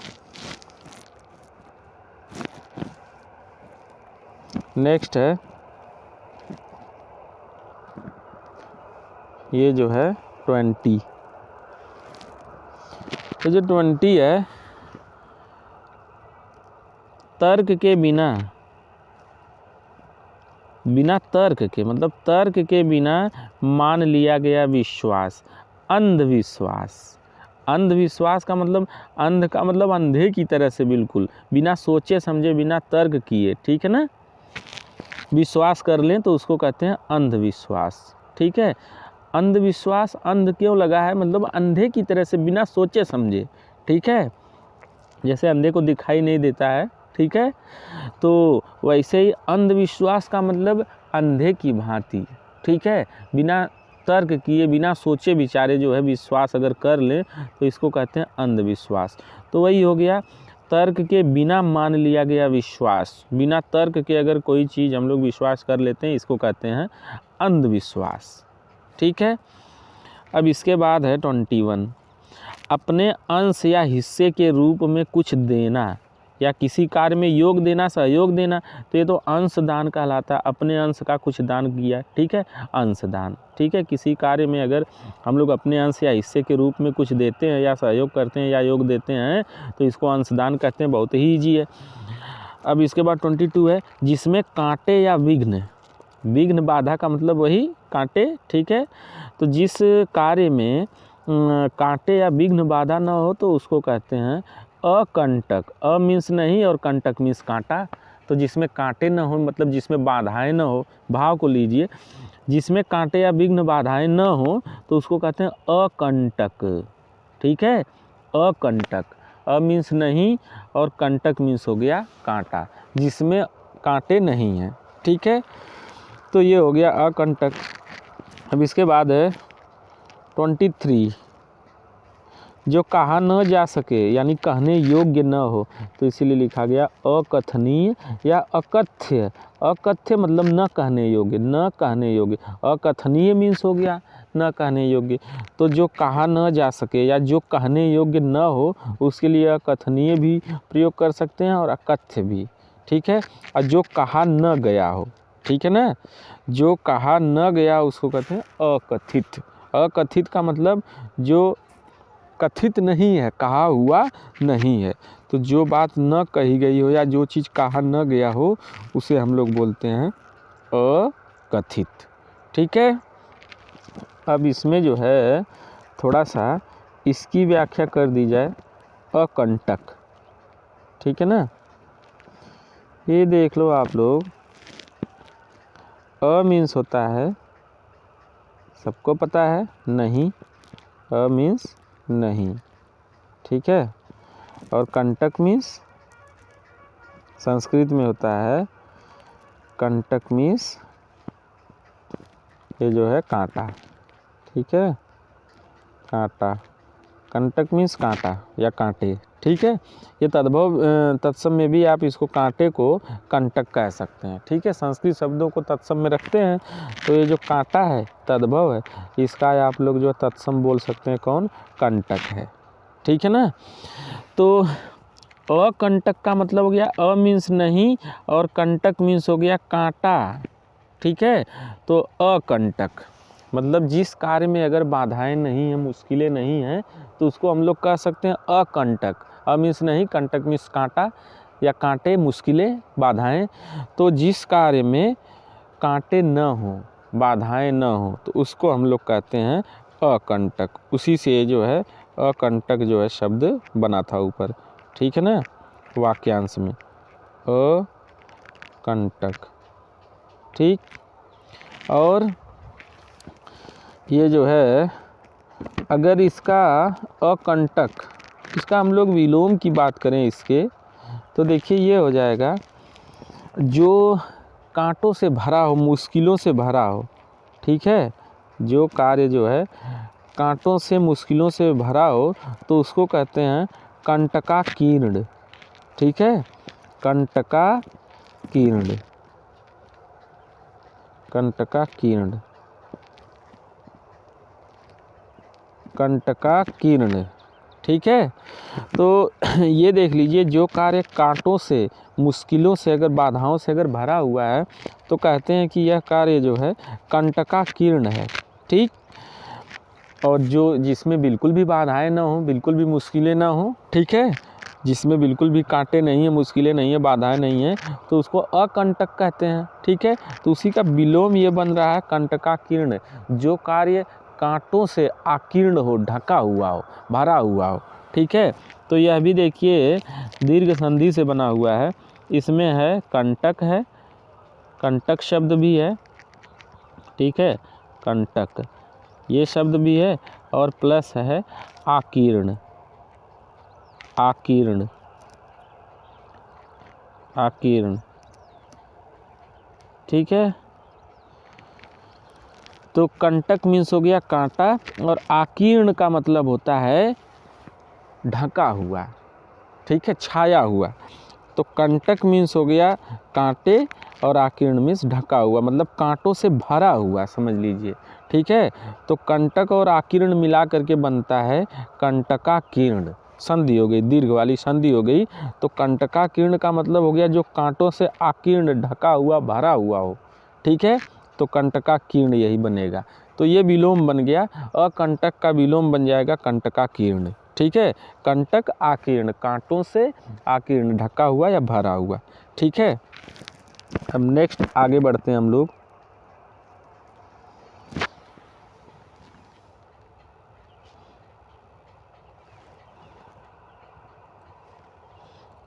नेक्स्ट है ये जो है 20। तो जो 20 है, तर्क के बिना, बिना तर्क के, मतलब तर्क के बिना मान लिया गया विश्वास, अंधविश्वास। अंधविश्वास का मतलब, अंध का मतलब अंधे की तरह से, बिल्कुल बिना सोचे समझे, बिना तर्क किए, ठीक है ना, विश्वास कर लें तो उसको कहते हैं अंधविश्वास, ठीक है। अंधविश्वास, अंध क्यों लगा है, मतलब अंधे की तरह से, बिना सोचे समझे, ठीक है। जैसे अंधे को दिखाई नहीं देता है, ठीक है, तो वैसे ही अंधविश्वास का मतलब अंधे की भांति, ठीक है, बिना तर्क किए, बिना सोचे विचारे जो है विश्वास अगर कर लें तो इसको कहते हैं अंधविश्वास। तो वही हो गया, तर्क के बिना मान लिया गया विश्वास, बिना तर्क के अगर कोई चीज़ हम लोग विश्वास कर लेते हैं, इसको कहते हैं अंधविश्वास, ठीक है। अब इसके बाद है 21, अपने अंश या हिस्से के रूप में कुछ देना या किसी कार्य में योग देना, सहयोग देना, तो ये तो अंश दान कहलाता है। अपने अंश का कुछ दान किया, ठीक है, अंश दान, ठीक है। किसी कार्य में अगर हम लोग अपने अंश या हिस्से के रूप में कुछ देते हैं या सहयोग करते हैं या योग देते हैं तो इसको अंशदान कहते हैं। बहुत ही ईजी है। अब इसके बाद 22 है, जिसमें कांटे या विघ्न, विघ्न बाधा का मतलब वही कांटे, ठीक है। तो जिस कार्य में कांटे या विघ्न बाधा न हो तो उसको कहते हैं अकंटक। अ मीन्स नहीं और कंटक मीन्स कांटा। तो जिसमें कांटे न हो मतलब जिसमें बाधाएं न हो, भाव को लीजिए, जिसमें कांटे या विघ्न बाधाएं न हो तो उसको कहते हैं अकंटक, ठीक है, अकंटक। अ मीन्स नहीं और कंटक मीन्स हो गया कांटा, जिसमें कांटे नहीं हैं, ठीक है। तो ये हो गया अकंटक। अब इसके बाद है 23, जो कहा न जा सके यानी कहने योग्य न हो, तो इसीलिए लिखा गया अकथनीय या अकथ्य। अकथ्य मतलब न कहने योग्य, न कहने योग्य। अकथनीय मीन्स हो गया न कहने योग्य। तो जो कहा न जा सके या जो कहने योग्य न हो उसके लिए अकथनीय भी प्रयोग कर सकते हैं और अकथ्य भी, ठीक है। और जो कहा न गया हो, ठीक है ना, जो कहा न गया उसको कहते हैं अकथित। अकथित का मतलब जो कथित नहीं है, कहा हुआ नहीं है। तो जो बात न कही गई हो या जो चीज़ कहा न गया हो उसे हम लोग बोलते हैं अकथित, ठीक है। अब इसमें जो है थोड़ा सा इसकी व्याख्या कर दी जाए, अकंटक, ठीक है ना। ये देख लो आप लोग, अ मीन्स होता है, सबको पता है, नहीं, अ मीन्स नहीं, ठीक है। और कंटक मीन्स संस्कृत में होता है, कंटक मीन्स ये जो है कांटा, ठीक है, कांटा। कंटक मीन्स कांटा या कांटे, ठीक है। ये तद्भव तत्सम में भी आप इसको कांटे को कंटक कह सकते हैं, ठीक है। संस्कृत शब्दों को तत्सम में रखते हैं तो ये जो कांटा है तद्भव है, इसका आप लोग जो तत्सम बोल सकते हैं कौन, कंटक है, ठीक है ना। तो अकंटक का मतलब हो गया, अ मीन्स नहीं और कंटक मीन्स हो गया कांटा, ठीक है। तो अकंटक मतलब जिस कार्य में अगर बाधाएं नहीं हैं, मुश्किलें नहीं हैं, तो उसको हम लोग कह सकते हैं अकंटक। अ मीन्स नहीं, कंटक मीन्स कांटा या कांटे, मुश्किलें, बाधाएं। तो जिस कार्य में कांटे न हो, बाधाएं न हो, तो उसको हम लोग कहते हैं अकंटक। उसी से जो है अकंटक जो है शब्द बना था ऊपर, ठीक है ना, वाक्यांश में अकंटक, ठीक। और ये जो है अगर इसका अकंटक, इसका हम लोग विलोम की बात करें इसके, तो देखिए ये हो जाएगा, जो कांटों से भरा हो, मुश्किलों से भरा हो, ठीक है। जो कार्य जो है कांटों से, मुश्किलों से भरा हो तो उसको कहते हैं कंटकाकीर्ण, ठीक है, कंटकाकीर्ण, कंटकाकीर्ण, कंटकाकीर्ण, ठीक है। तो ये देख लीजिए, जो कार्य कांटों से, मुश्किलों से, अगर बाधाओं से अगर भरा हुआ है तो कहते हैं कि यह कार्य जो है कंटकाकीर्ण है, ठीक। और जो जिसमें बिल्कुल भी बाधाएं ना हो, बिल्कुल भी मुश्किलें ना हो, ठीक है, जिसमें बिल्कुल भी कांटे नहीं है, मुश्किलें नहीं है, बाधाएं नहीं है, तो उसको अकंटक कहते हैं, ठीक है। तो उसी का विलोम ये बन रहा है कंटकाकीर्ण, जो कार्य कांटों से आकीर्ण हो, ढका हुआ हो, भरा हुआ हो, ठीक है। तो यह भी देखिए दीर्घ संधि से बना हुआ है, इसमें है कंटक, है कंटक शब्द भी है, ठीक है, कंटक ये शब्द भी है और प्लस है आकीर्ण, आकीर्ण, आकीर्ण, ठीक है। तो कंटक मीन्स हो गया कांटा और आकीर्ण का मतलब होता है ढका हुआ, ठीक है, छाया हुआ। तो कंटक मीन्स हो गया कांटे और आकीर्ण मीन्स ढका हुआ, मतलब कांटों से भरा हुआ, समझ लीजिए, ठीक है। तो कंटक और आकीर्ण मिला करके बनता है कंटकाकीर्ण, संधि हो गई, दीर्घ वाली संधि हो गई, तो कंटकाकीर्ण का मतलब हो गया जो कांटों से आकीर्ण, ढका हुआ, भरा हुआ हो। ठीक है, तो कंटकाकीर्ण यही बनेगा। तो ये विलोम बन गया, अकंटक का विलोम बन जाएगा कंटकाकीर्ण। ठीक है, कंटक आकीर्ण, कांटों से आकीर्ण, ढका हुआ या भरा हुआ। ठीक है, अब नेक्स्ट आगे बढ़ते हैं हम लोग।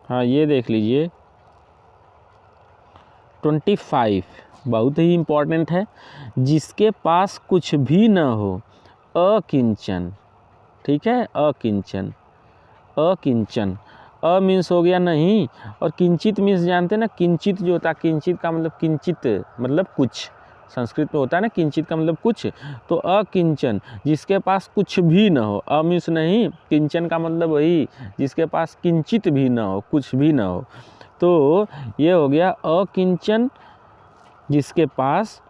हाँ, ये देख लीजिए 25, बहुत ही इम्पोर्टेंट है। जिसके पास कुछ भी न हो, अकिंचन। ठीक है, अकिंचन, अकिंचन, अ मीन्स हो गया नहीं, और किंचित मीन्स जानते हैं ना, किंचित जो होता है, किंचित का मतलब किंचित मतलब कुछ, संस्कृत में होता है ना किंचित का मतलब कुछ। तो अकिंचन, जिसके पास कुछ भी न हो, अ मीन्स नहीं, किंचन का मतलब वही जिसके पास किंचित भी न हो, कुछ भी न हो। तो ये हो गया अकिंचन, जिसके पास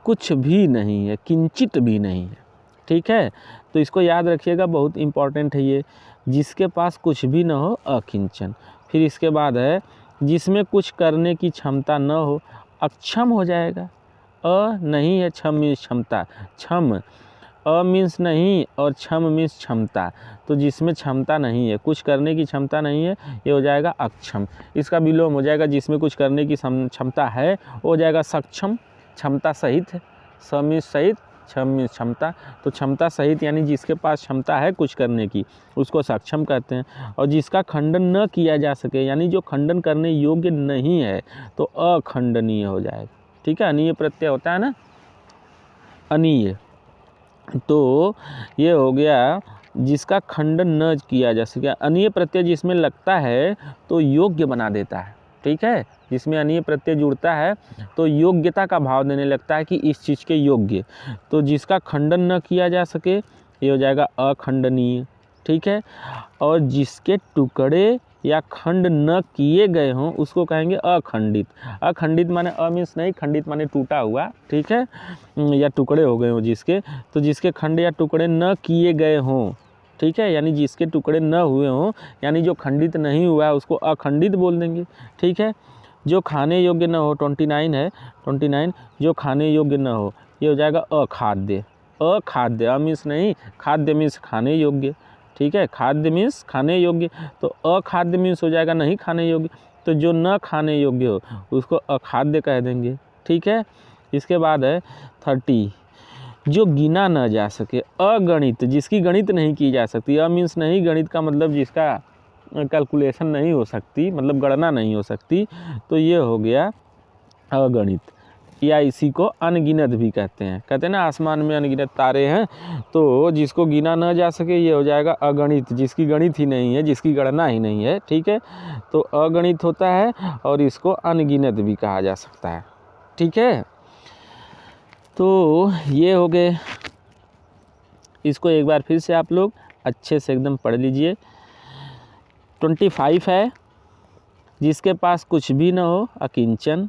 कुछ भी नहीं है, किंचित भी नहीं है। ठीक है, तो इसको याद रखिएगा, बहुत इम्पॉर्टेंट है ये, जिसके पास कुछ भी न हो, अकिंचन। फिर इसके बाद है जिसमें कुछ करने की क्षमता न हो, अक्षम हो जाएगा। अ नहीं है, क्षम मीन्स क्षमता, क्षम, अ मीन्स नहीं और क्षम मीन्स क्षमता। तो जिसमें क्षमता नहीं है, कुछ करने की क्षमता नहीं है, ये हो जाएगा अक्षम। इसका विलोम हो जाएगा, जिसमें कुछ करने की क्षमता है, वो हो जाएगा सक्षम, क्षमता सहित, स मीन्स सहित, क्षम मीन्स क्षमता। तो क्षमता सहित यानी जिसके पास क्षमता है कुछ करने की, उसको सक्षम कहते हैं। और जिसका खंडन न किया जा सके, यानी जो खंडन करने योग्य नहीं है, तो अखंडनीय हो जाएगा। ठीक है, अनीय प्रत्यय होता है ना, अनीय। तो ये हो गया जिसका खंडन न किया जा सके। अनीय प्रत्यय जिसमें लगता है तो योग्य बना देता है। ठीक है, जिसमें अनीय प्रत्यय जुड़ता है तो योग्यता का भाव देने लगता है कि इस चीज़ के योग्य। तो जिसका खंडन न किया जा सके, ये हो जाएगा अखंडनीय। ठीक है, और जिसके टुकड़े या खंड न किए गए हों, उसको कहेंगे अखंडित। अखंडित माने अ मीन्स नहीं, खंडित माने टूटा हुआ। ठीक है, या टुकड़े हो गए हों जिसके, तो जिसके खंड या टुकड़े न किए गए हों। ठीक है, यानी जिसके टुकड़े न हुए हों, यानी जो खंडित नहीं हुआ है उसको अखंडित बोल देंगे। ठीक है, जो खाने योग्य न हो, 29 है, 29, जो खाने योग्य न हो, ये हो जाएगा अखाद्य। अखाद्य, अ मीन्स नहीं, खाद्य मीन्स खाने योग्य। ठीक है, खाद्य मीन्स खाने योग्य, तो अखाद्य मीन्स हो जाएगा नहीं खाने योग्य। तो जो न खाने योग्य हो उसको अखाद्य कह देंगे। ठीक है, इसके बाद है 30, जो गिना न जा सके, अगणित, जिसकी गणित नहीं की जा सकती। अ मीन्स नहीं, गणित का मतलब जिसका कैलकुलेशन नहीं हो सकती, मतलब गणना नहीं हो सकती, तो ये हो गया अगणित। या इसी को अनगिनत भी कहते हैं। कहते हैं ना आसमान में अनगिनत तारे हैं, तो जिसको गिना न जा सके ये हो जाएगा अगणित, जिसकी गणित ही नहीं है, जिसकी गणना ही नहीं है। ठीक है, तो अगणित होता है और इसको अनगिनत भी कहा जा सकता है। ठीक है, तो ये हो गए। इसको एक बार फिर से आप लोग अच्छे से एकदम पढ़ लीजिए। 25 है, जिसके पास कुछ भी न हो, अकिंचन।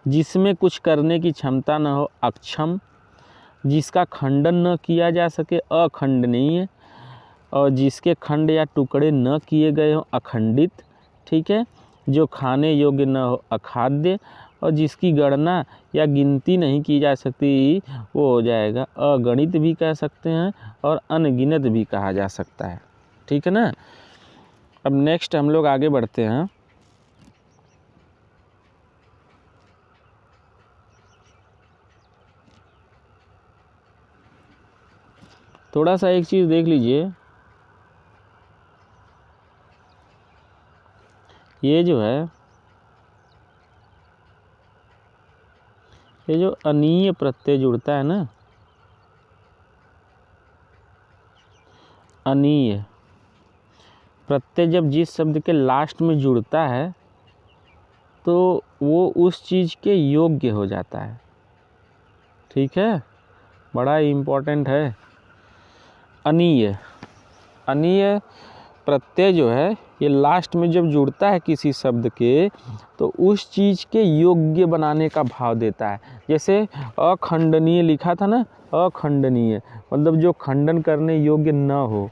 जिसमें कुछ करने की क्षमता न हो, अक्षम। जिसका खंडन न किया जा सके, अखंडनीय। और जिसके खंड या टुकड़े न किए गए हों, अखंडित। ठीक है, जो खाने योग्य न हो, अखाद्य। और जिसकी गणना या गिनती नहीं की जा सकती, वो हो जाएगा अगणित भी कह सकते हैं और अनगिनत भी कहा जा सकता है। ठीक है ना। अब नेक्स्ट हम लोग आगे बढ़ते हैं। थोड़ा सा एक चीज़ देख लीजिए, ये जो है, ये जो अनीय प्रत्यय जुड़ता है ना, अनीय प्रत्यय जब जिस शब्द के लास्ट में जुड़ता है तो वो उस चीज़ के योग्य हो जाता है। ठीक है, बड़ा इम्पोर्टेंट है। अनीय, अनीय प्रत्यय जो है ये लास्ट में जब जुड़ता है किसी शब्द के, तो उस चीज़ के योग्य बनाने का भाव देता है। जैसे अखंडनीय लिखा था ना, अखंडनीय मतलब जो खंडन करने योग्य न हो।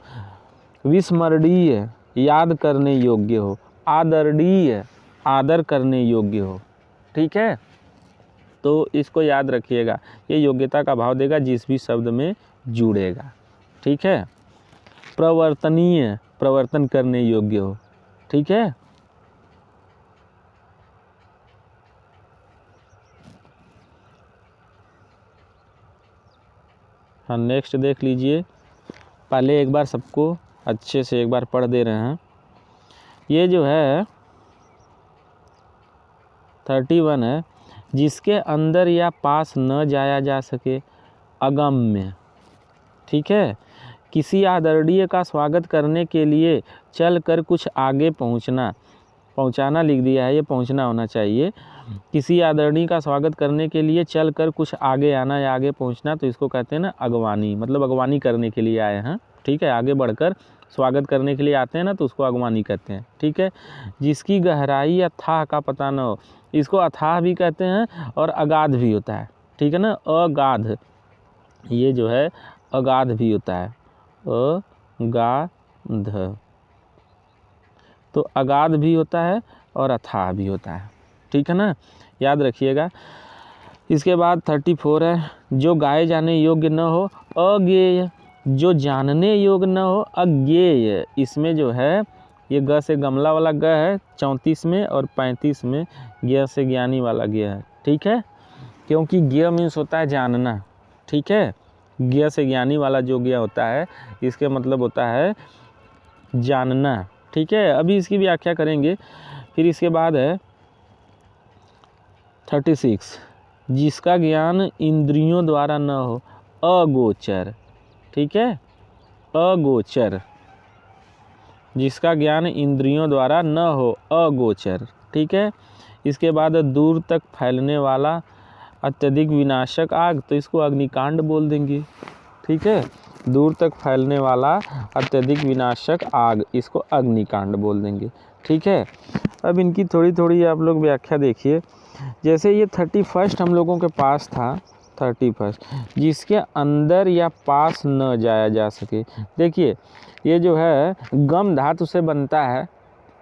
विस्मरणीय याद करने योग्य हो, आदरणीय आदर करने योग्य हो। ठीक है, तो इसको याद रखिएगा, ये योग्यता का भाव देगा जिस भी शब्द में जुड़ेगा। ठीक है, प्रवर्तनीय प्रवर्तन करने योग्य हो। ठीक है, हाँ नेक्स्ट देख लीजिए। पहले एक बार सबको अच्छे से एक बार पढ़ दे रहे हैं। ये जो है 31 है, जिसके अंदर या पास न जाया जा सके, अगम्य। ठीक है, किसी आदरणीय का स्वागत करने के लिए चल कर कुछ आगे पहुंचाना लिख दिया है, ये पहुंचना होना चाहिए। किसी आदरणीय का स्वागत करने के लिए चल कर कुछ आगे आना या आगे पहुंचना, तो इसको कहते हैं ना अगवानी, मतलब अगवानी करने के लिए आए हैं। ठीक है, आगे बढ़कर स्वागत करने के लिए आते हैं ना, तो उसको अगवानी कहते हैं। ठीक है, जिसकी गहराई अथाह का पता न हो, इसको अथाह भी कहते हैं और अगाध भी होता है। ठीक है ना, अगाध, ये जो है अगाध भी होता है, अगाध, तो अगाध भी होता है और अथाह भी होता है। ठीक है ना, याद रखिएगा। इसके बाद 34 है, जो गाए जाने योग्य न हो, अज्ञेय। जो जानने योग्य न हो, अज्ञेय। इसमें जो है ये ग से गमला वाला ग है 34 में, और 35 में ज्ञ से ज्ञानी वाला ज्ञ है। ठीक है, क्योंकि ज्ञ मीन्स होता है जानना। ठीक है, ज्ञ से ज्ञानी वाला जो ज्ञ होता है, इसके मतलब होता है जानना। ठीक है, अभी इसकी व्याख्या करेंगे। फिर इसके बाद है 36, जिसका ज्ञान इंद्रियों द्वारा न हो, अगोचर। ठीक है, अगोचर, जिसका ज्ञान इंद्रियों द्वारा न हो, अगोचर। ठीक है, इसके बाद दूर तक फैलने वाला अत्यधिक विनाशक आग, तो इसको अग्निकांड बोल देंगे। ठीक है, दूर तक फैलने वाला अत्यधिक विनाशक आग, इसको अग्निकांड बोल देंगे। ठीक है, अब इनकी थोड़ी थोड़ी आप लोग व्याख्या देखिए। जैसे ये 31 हम लोगों के पास था, 31, जिसके अंदर या पास न जाया जा सके। देखिए ये जो है गम धातु से बनता है।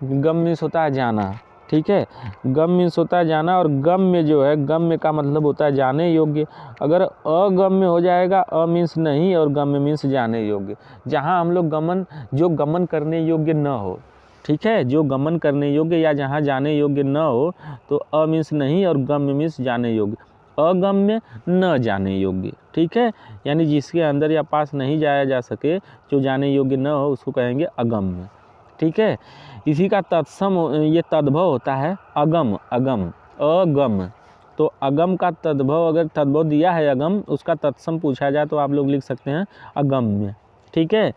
गम मीन्स होता है जाना। ठीक है, गम मीन्स होता है जाना, और गम में जो है, गम में का मतलब होता है जाने योग्य। अगर अगम में हो जाएगा, अ मीन्स नहीं और गम में मीन्स जाने योग्य। जहाँ हम लोग गमन, जो गमन करने योग्य न हो, ठीक है, जो गमन करने योग्य या जहाँ जाने योग्य न हो, तो अ मीन्स नहीं और गम मीन्स जाने योग्य। अगम्य, न जाने योग्य। ठीक है, यानी जिसके अंदर या पास नहीं जाया जा सके, जो जाने योग्य न हो, उसको कहेंगे अगम्य। ठीक है, इसी का तत्सम ये तद्भव होता है अगम। अगम, अगम, तो अगम का तद्भव, अगर तद्भव दिया है अगम, उसका तत्सम पूछा जाए तो आप लोग लिख सकते हैं अगम्य। ठीक है,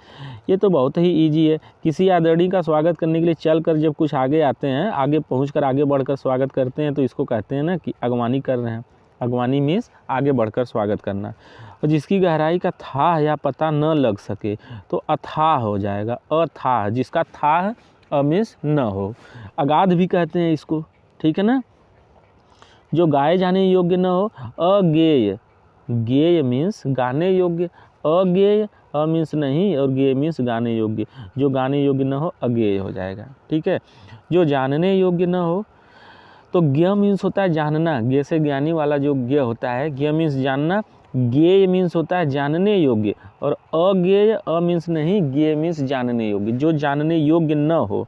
ये तो बहुत ही इजी है। किसी आदरणीय का स्वागत करने के लिए चल कर जब कुछ आगे आते हैं, आगे पहुंचकर आगे बढ़कर स्वागत करते हैं, तो इसको कहते हैं ना कि अगवानी कर रहे हैं। अगवानी मीन्स आगे बढ़कर स्वागत करना। और जिसकी गहराई का था या पता न लग सके, तो अथाह हो जाएगा, अथाह। जिसका था मीन्स न हो, अगाध भी कहते हैं इसको। ठीक है ना, जो गाए जाने योग्य न हो, अज्ञेय। ज्ञेय मीन्स गाने योग्य, अज्ञेय, अ मीन्स नहीं और ज्ञेय मीन्स गाने योग्य। जो गाने योग्य न हो, अज्ञेय हो जाएगा। ठीक है, जो जानने योग्य न हो, तो ज्ञ मीन्स होता है जानना। ज्ञ से ज्ञानी वाला जो ज्ञ होता है, ज्ञ मीन्स जानना। ज्ञेय मीन्स होता है जानने योग्य, और अज्ञेय, अ मीन्स नहीं, ज्ञेय मीन्स जानने योग्य। जो जानने योग्य न हो,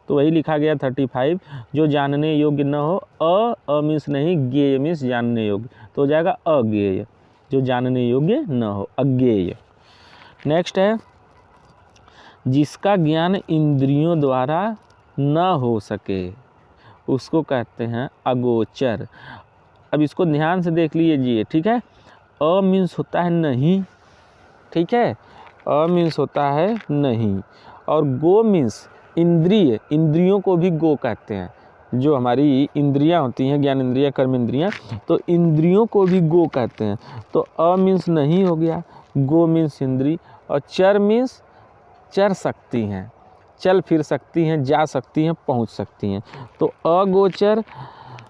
तो वही लिखा गया 35, जो जानने योग्य न हो, अ मीन्स नहीं, ज्ञेय मीन्स जानने योग्य, तो हो जाएगा अज्ञेय। जो जानने योग्य न हो, अज्ञेय। नेक्स्ट है, जिसका ज्ञान इंद्रियों द्वारा न हो सके, उसको कहते हैं अगोचर। अब इसको ध्यान से देख लीजिए। ठीक है, अ मीन्स होता है नहीं। ठीक है, अ मीन्स होता है नहीं, और गो मीन्स इंद्रिय। इंद्रियों को भी गो कहते हैं। जो हमारी इंद्रियां होती हैं, ज्ञान इंद्रियां, कर्म इंद्रियां, तो इंद्रियों को भी गो कहते हैं। तो अ मीन्स नहीं हो गया, गो मीन्स इंद्री, और चर मीन्स चर सकती हैं, चल फिर सकती हैं, जा सकती हैं, पहुंच सकती हैं। तो अगोचर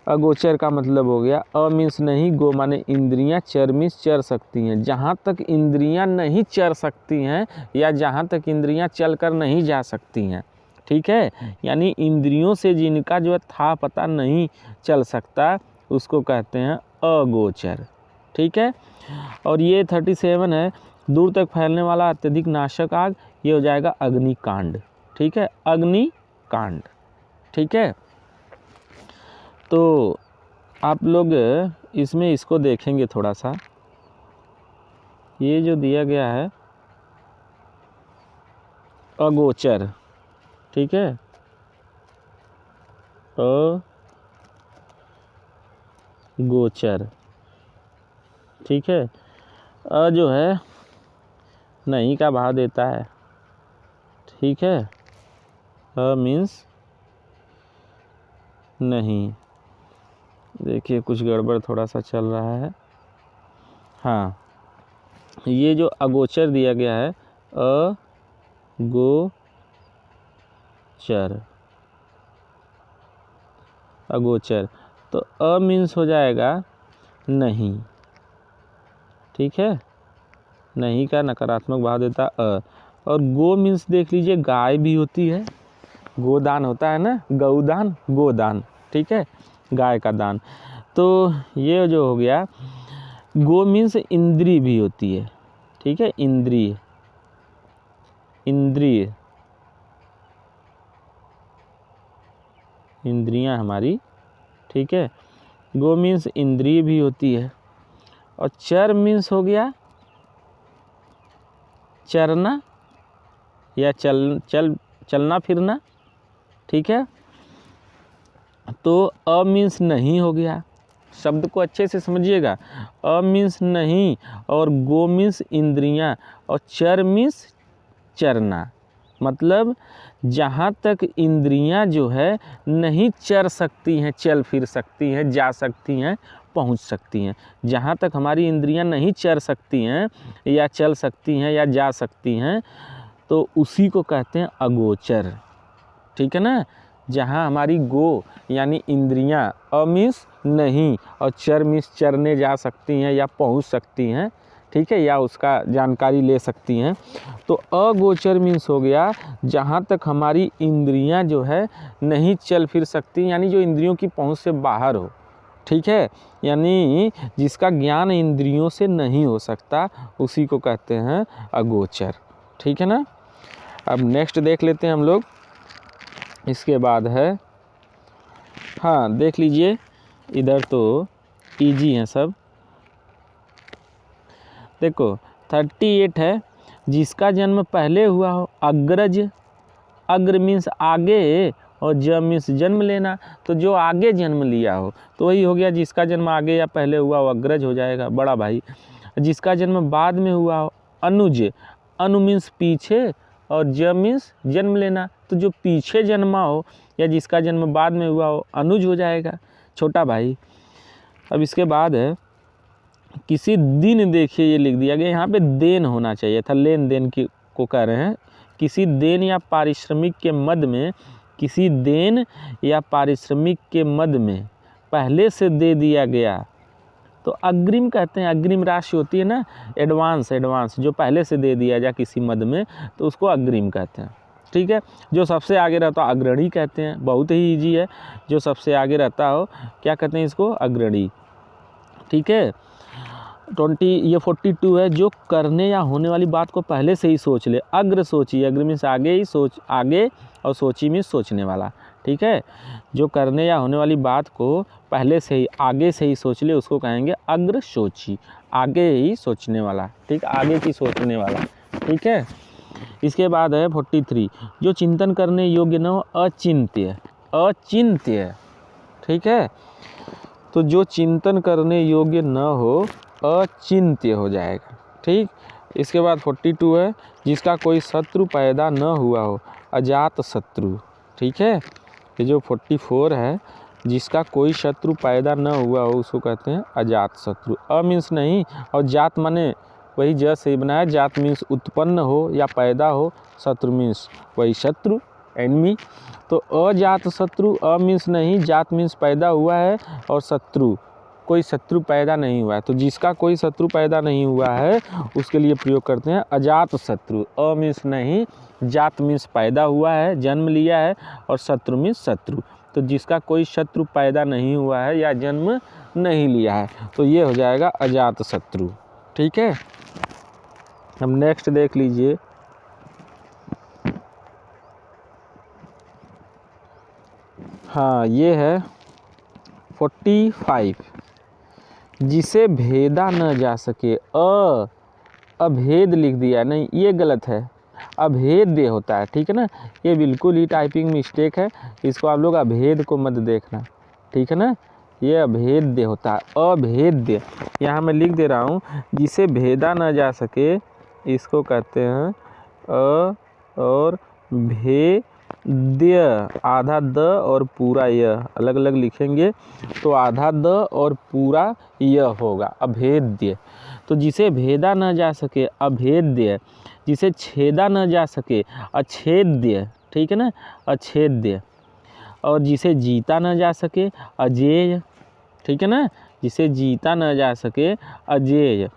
अगोचर का मतलब हो गया अ मीन्स नहीं, गो माने इंद्रियां, चर मीन्स चर सकती हैं। जहाँ तक इंद्रियां नहीं चर सकती हैं या जहाँ तक इंद्रियां चल कर नहीं जा सकती हैं, ठीक है, यानी इंद्रियों से जिनका जो है था पता नहीं चल सकता, उसको कहते हैं अगोचर, ठीक है। और ये 37 है, दूर तक फैलने वाला अत्यधिक नाशक आग, ये हो जाएगा अग्निकांड, ठीक है, अग्निकांड, ठीक है। तो आप लोग इसमें इसको देखेंगे थोड़ा सा, ये जो दिया गया है अगोचर, ठीक है, अगोचर, ठीक है। अ जो है नहीं का भाव देता है, ठीक है, अ मीन्स नहीं। देखिए कुछ गड़बड़ थोड़ा सा चल रहा है। हाँ, ये जो अगोचर दिया गया है अगोचर, अगोचर, तो अ मीन्स हो जाएगा नहीं, ठीक है, नहीं का नकारात्मक भाव देता अ। और गो मीन्स देख लीजिए गाय भी होती है, गोदान होता है ना, गौदान गोदान, ठीक है, गाय का दान। तो ये जो हो गया, गो मीन्स इंद्री भी होती है, ठीक है, इंद्रिय, इंद्रिय, इंद्रियां हमारी, ठीक है, गो मीन्स इंद्रिय भी होती है। और चर मीन्स हो गया चरना या चलना फिरना, ठीक है। तो अ मीन्स नहीं हो गया, शब्द को अच्छे से समझिएगा, अ मीन्स नहीं, और गो मीन्स इंद्रियां, और चर मीन्स चरना, मतलब जहाँ तक इंद्रियां जो है नहीं चर सकती हैं, चल फिर सकती हैं, जा सकती हैं, पहुँच सकती हैं, जहाँ तक हमारी इंद्रियां नहीं चर सकती हैं या चल सकती हैं या जा सकती हैं, तो उसी को कहते हैं अगोचर, ठीक है ना। जहाँ हमारी गो यानी इंद्रियां, अ मीन्स नहीं, और चर मीन्स चरने जा सकती हैं या पहुँच सकती हैं, ठीक है, या उसका जानकारी ले सकती हैं। तो अगोचर मीन्स हो गया जहाँ तक हमारी इंद्रियां जो है नहीं चल फिर सकती, यानी जो इंद्रियों की पहुँच से बाहर हो, ठीक है, यानी जिसका ज्ञान इंद्रियों से नहीं हो सकता, उसी को कहते हैं अगोचर, ठीक है ना। अब नेक्स्ट देख लेते हैं हम लोग, इसके बाद है, हाँ देख लीजिए, इधर तो इजी हैं सब। देखो 38 है, जिसका जन्म पहले हुआ हो, अग्रज, अग्र मीन्स आगे, और ज मीन्स जन्म लेना, तो जो आगे जन्म लिया हो तो वही हो गया, जिसका जन्म आगे या पहले हुआ हो अग्रज हो जाएगा, बड़ा भाई। जिसका जन्म बाद में हुआ हो, अनुज, अनु मीन्स पीछे, और ज मीन्स जन्म लेना, तो जो पीछे जन्मा हो या जिसका जन्म बाद में हुआ हो, अनुज हो जाएगा, छोटा भाई। अब इसके बाद है, किसी दिन, देखिए ये लिख दिया गया, यहाँ पे देन होना चाहिए था, लेन देन की को कह रहे हैं। किसी देन या पारिश्रमिक के मद में, किसी देन या पारिश्रमिक के मद में पहले से दे दिया गया, तो अग्रिम कहते हैं। अग्रिम राशि होती है ना, एडवांस, एडवांस जो पहले से दे दिया जाए किसी मद में, तो उसको अग्रिम कहते हैं, ठीक है। जो सबसे आगे रहता हो अग्रणी कहते हैं, बहुत ही ईजी है, जो सबसे आगे रहता हो क्या कहते हैं, इसको अग्रणी, ठीक है। ये 42 है, जो करने या होने वाली बात को पहले से ही सोच ले, अग्र सोची, अग्र मीन्स आगे ही सोच, आगे, और सोची मीन्स सोचने वाला, ठीक है। जो करने या होने वाली बात को पहले से ही, आगे से ही सोच ले, उसको कहेंगे अग्र सोची, आगे ही सोचने वाला, ठीक, आगे की सोचने वाला, ठीक है। इसके बाद है 43, जो चिंतन करने योग्य न हो, अचिंत्य, अचिंत्य, ठीक है। तो जो चिंतन करने योग्य न हो, अचिंत्य हो जाएगा, ठीक। इसके बाद 42 है, जिसका कोई शत्रु पैदा न हुआ हो, अजात शत्रु, ठीक है। ये जो 44 है, जिसका कोई शत्रु पैदा न हुआ हो, उसको कहते हैं अजात शत्रु। अ मीन्स नहीं, और जात माने वही ज से बनाया, जात मीन्स उत्पन्न हो या पैदा हो, शत्रु मीन्स वही शत्रु, एनिमी। तो अजात शत्रु, अ मीन्स नहीं, जात मीन्स पैदा हुआ है, और शत्रु कोई शत्रु पैदा नहीं हुआ है। तो जिसका कोई शत्रु पैदा नहीं हुआ है उसके लिए प्रयोग करते हैं अजात शत्रु। अ मीन्स नहीं, जात मीन्स पैदा हुआ है, जन्म लिया है, और शत्रु मीन्स शत्रु। तो जिसका कोई शत्रु पैदा नहीं हुआ है या जन्म नहीं लिया है, तो ये हो जाएगा अजात शत्रु। ठीक है, अब नेक्स्ट देख लीजिए। हाँ, ये है 45, जिसे भेदा न जा सके। अभेद लिख दिया, नहीं ये गलत है, अभेद्य होता है। ठीक है ना, ये बिल्कुल ही टाइपिंग मिस्टेक है, इसको आप लोग अभेद को मत देखना। ठीक है ना, ये अभेद्य होता है, अभेद्य। यहाँ मैं लिख दे रहा हूँ, जिसे भेदा न जा सके इसको कहते हैं अ और भेद्य। आधा द और पूरा य अलग अलग लिखेंगे तो आधा द और पूरा य होगा, अभेद्य। तो जिसे भेदा न जा सके अभेद्य, जिसे छेदा न जा सके अछेद्य। ठीक है ना, अछेद्य। और जिसे जीता न जा सके अजेय। ठीक है ना, जिसे जीता न जा सके अजेय।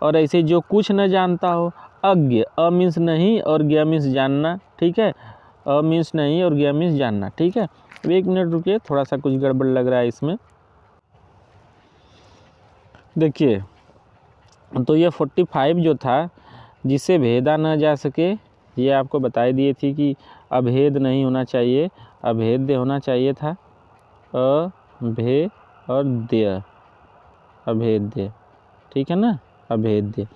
और ऐसे जो कुछ न जानता हो अज्ञ। अ मीन्स नहीं और ज्ञ मीन्स जानना। ठीक है, अ मीन्स नहीं और ज्ञ मीन्स जानना। ठीक है, अब 1 मिनट रुकिए, थोड़ा सा कुछ गड़बड़ लग रहा है इसमें। देखिए, तो ये 45 जो था, जिसे भेदा न जा सके, ये आपको बताई दिए थी कि अभेद नहीं होना चाहिए, अभेद्य होना चाहिए था। अभे और द्य, अभेद्य। ठीक है ना, अभेद्य।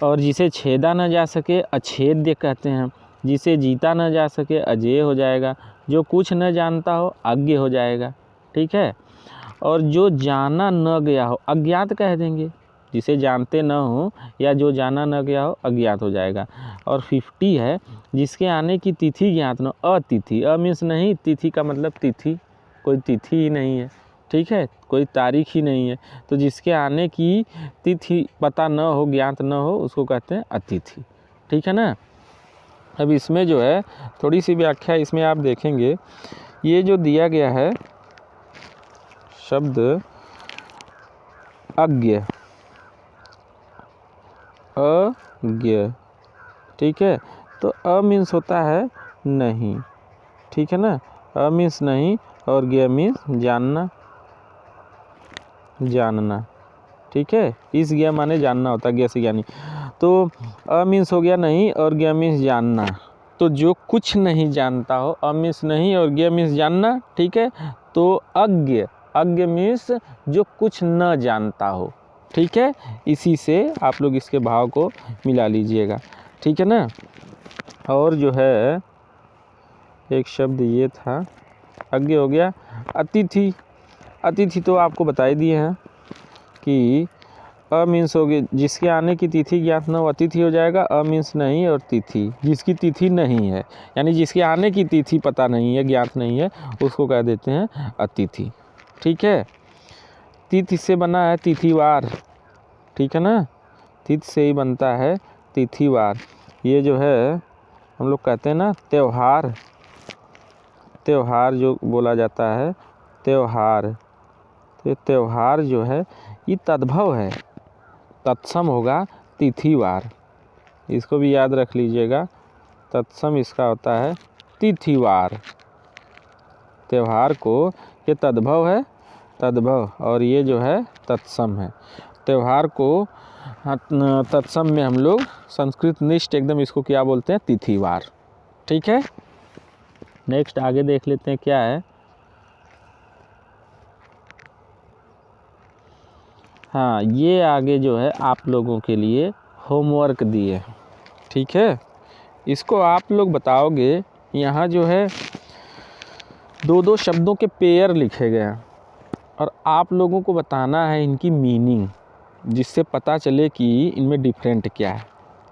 और जिसे छेदा न जा सके अछेद्य कहते हैं। जिसे जीता न जा सके अजेय हो जाएगा। जो कुछ न जानता हो अज्ञ हो जाएगा। ठीक है, और जो जाना न गया हो अज्ञात कह देंगे। जिसे जानते न हो या जो जाना न गया हो अज्ञात हो जाएगा। और 50 है, जिसके आने की तिथि ज्ञात न, अतिथि। अ मीन्स नहीं, तिथि का मतलब तिथि, कोई तिथि ही नहीं है। ठीक है, कोई तारीख ही नहीं है। तो जिसके आने की तिथि पता न हो, ज्ञात न हो, उसको कहते हैं अतिथि। ठीक है ना, अब इसमें जो है थोड़ी सी व्याख्या इसमें आप देखेंगे, ये जो दिया गया है शब्द अज्ञ, अज्ञ। ठीक है, तो अ मीन्स होता है नहीं। ठीक है ना, अ मीन्स नहीं और ज्ञ मीन्स जानना, जानना। ठीक है, इस ज्ञ माने जानना होता है, ज्ञ से ज्ञानी। तो अ मीन्स हो गया नहीं और ज्ञ मीन्स जानना। तो जो कुछ नहीं जानता हो, अ मीन्स नहीं और ज्ञ मीन्स जानना। ठीक है, तो अज्ञ, अज्ञ मीन्स जो कुछ न जानता हो। ठीक है, इसी से आप लोग इसके भाव को मिला लीजिएगा। ठीक है ना, और जो है एक शब्द ये था, अज्ञ हो गया। अतिथि, अतिथि तो आपको बताई दिए हैं कि अ मीन्स हो गया जिसके आने की तिथि ज्ञात न हो अतिथि हो जाएगा। अ मीन्स नहीं और तिथि, जिसकी तिथि नहीं है, यानी जिसके आने की तिथि पता नहीं है, ज्ञात नहीं है, उसको कह देते हैं अतिथि। ठीक है, तिथि से बना है तिथिवार। ठीक है ना, तिथि से ही बनता है तिथिवार। ये जो है हम लोग कहते हैं ना त्योहार, त्योहार जो बोला जाता है त्योहार, तो ये त्योहार जो है ये तद्भव है, तत्सम होगा तिथिवार। इसको भी याद रख लीजिएगा, तत्सम इसका होता है तिथिवार। त्योहार को ये तद्भव है, तद्भव, और ये जो है तत्सम है। त्योहार को तत्सम में हम लोग संस्कृत निष्ठ एकदम इसको क्या बोलते हैं, तिथिवार। ठीक है, नेक्स्ट आगे देख लेते हैं क्या है। हाँ, ये आगे जो है आप लोगों के लिए होमवर्क दिए। ठीक है, इसको आप लोग बताओगे। यहाँ जो है 2-2 शब्दों के पेयर लिखे गए हैं और आप लोगों को बताना है इनकी मीनिंग, जिससे पता चले कि इनमें डिफरेंट क्या है।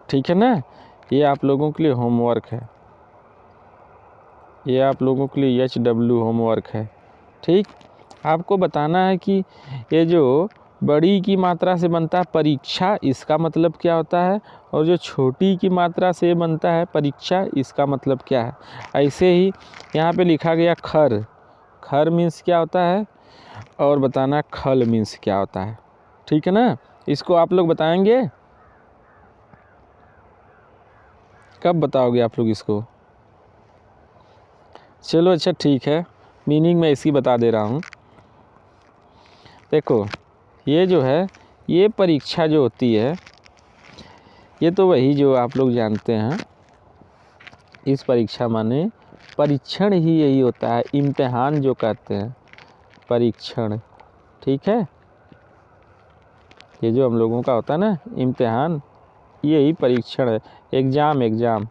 ठीक है ना, ये आप लोगों के लिए होमवर्क है, ये आप लोगों के लिए HW होमवर्क है। ठीक, आपको बताना है कि ये जो बड़ी की मात्रा से बनता है परीक्षा, इसका मतलब क्या होता है, और जो छोटी की मात्रा से बनता है परीक्षा, इसका मतलब क्या है। ऐसे ही यहाँ पे लिखा गया खर, खर मीन्स क्या होता है, और बताना खल मीन्स क्या होता है। ठीक है ना, इसको आप लोग बताएंगे, कब बताओगे आप लोग इसको। चलो अच्छा ठीक है, मीनिंग मैं इसकी बता दे रहा हूँ। देखो ये जो है, ये परीक्षा जो होती है, ये तो वही जो आप लोग जानते हैं, इस परीक्षा माने परीक्षण ही यही होता है, इम्तिहान जो कहते हैं परीक्षण। ठीक है, ये जो हम लोगों का होता है ना इम्तिहान, यही परीक्षण है, एग्ज़ाम एग्ज़ाम।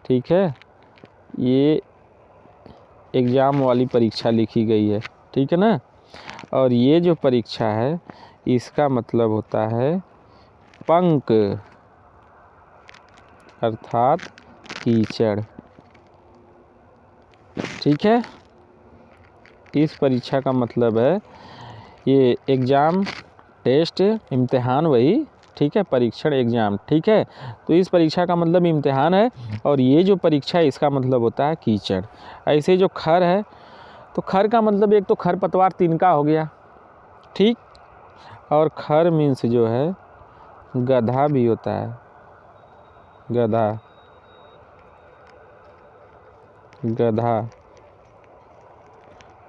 ठीक है, ये एग्ज़ाम वाली परीक्षा लिखी गई है। ठीक है ना, और ये जो परीक्षा है इसका मतलब होता है पंक, अर्थात कीचड़। ठीक है, इस परीक्षा का मतलब है ये एग्ज़ाम, टेस्ट, इम्तिहान वही। ठीक है, परीक्षण एग्ज़ाम। ठीक है, तो इस परीक्षा का मतलब इम्तिहान है, और ये जो परीक्षा है इसका मतलब होता है कीचड़। ऐसे जो खर है, तो खर का मतलब एक तो खरपतवार तिनका हो गया। ठीक, और खर मीन्स जो है गधा भी होता है, गधा, गधा,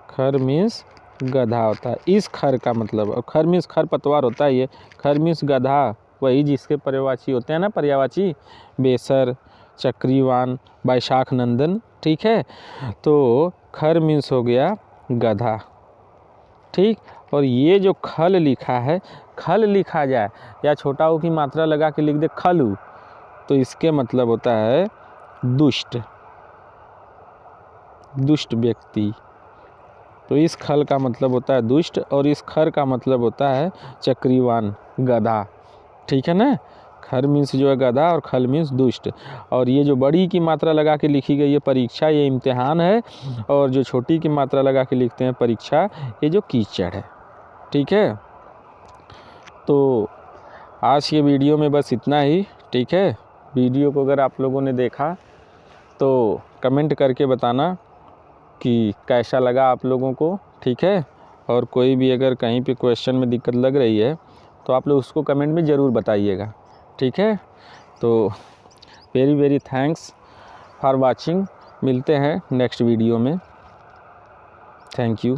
खर मीन्स गधा होता है, इस खर का मतलब। और खर मीन्स खरपतवार होता है, ये खर मीन्स गधा, वही जिसके पर्यायवाची होते हैं ना, पर्यायवाची, बेसर, चक्रीवान, बैशाख नंदन। ठीक है, तो खर मीन्स हो गया गधा। ठीक, और ये जो खल लिखा है, खल लिखा जाए या छोटा ऊ की मात्रा लगा के लिख दे खलू, तो इसके मतलब होता है दुष्ट, दुष्ट व्यक्ति। तो इस खल का मतलब होता है दुष्ट, और इस खर का मतलब होता है चक्रीवान, गधा। ठीक है ना, खर मीन्स जो है गधा, और खल मीन्स दुष्ट। और ये जो बड़ी की मात्रा लगा के लिखी गई है परीक्षा, ये इम्तिहान है, और जो छोटी की मात्रा लगा के लिखते हैं परीक्षा, ये जो कीचड़ है। ठीक है, तो आज के वीडियो में बस इतना ही। ठीक है, वीडियो को अगर आप लोगों ने देखा तो कमेंट करके बताना कि कैसा लगा आप लोगों को। ठीक है, और कोई भी अगर कहीं पे क्वेश्चन में दिक्कत लग रही है तो आप लोग उसको कमेंट में ज़रूर बताइएगा। ठीक है, तो very very thanks for watching, मिलते हैं नेक्स्ट वीडियो में। Thank you.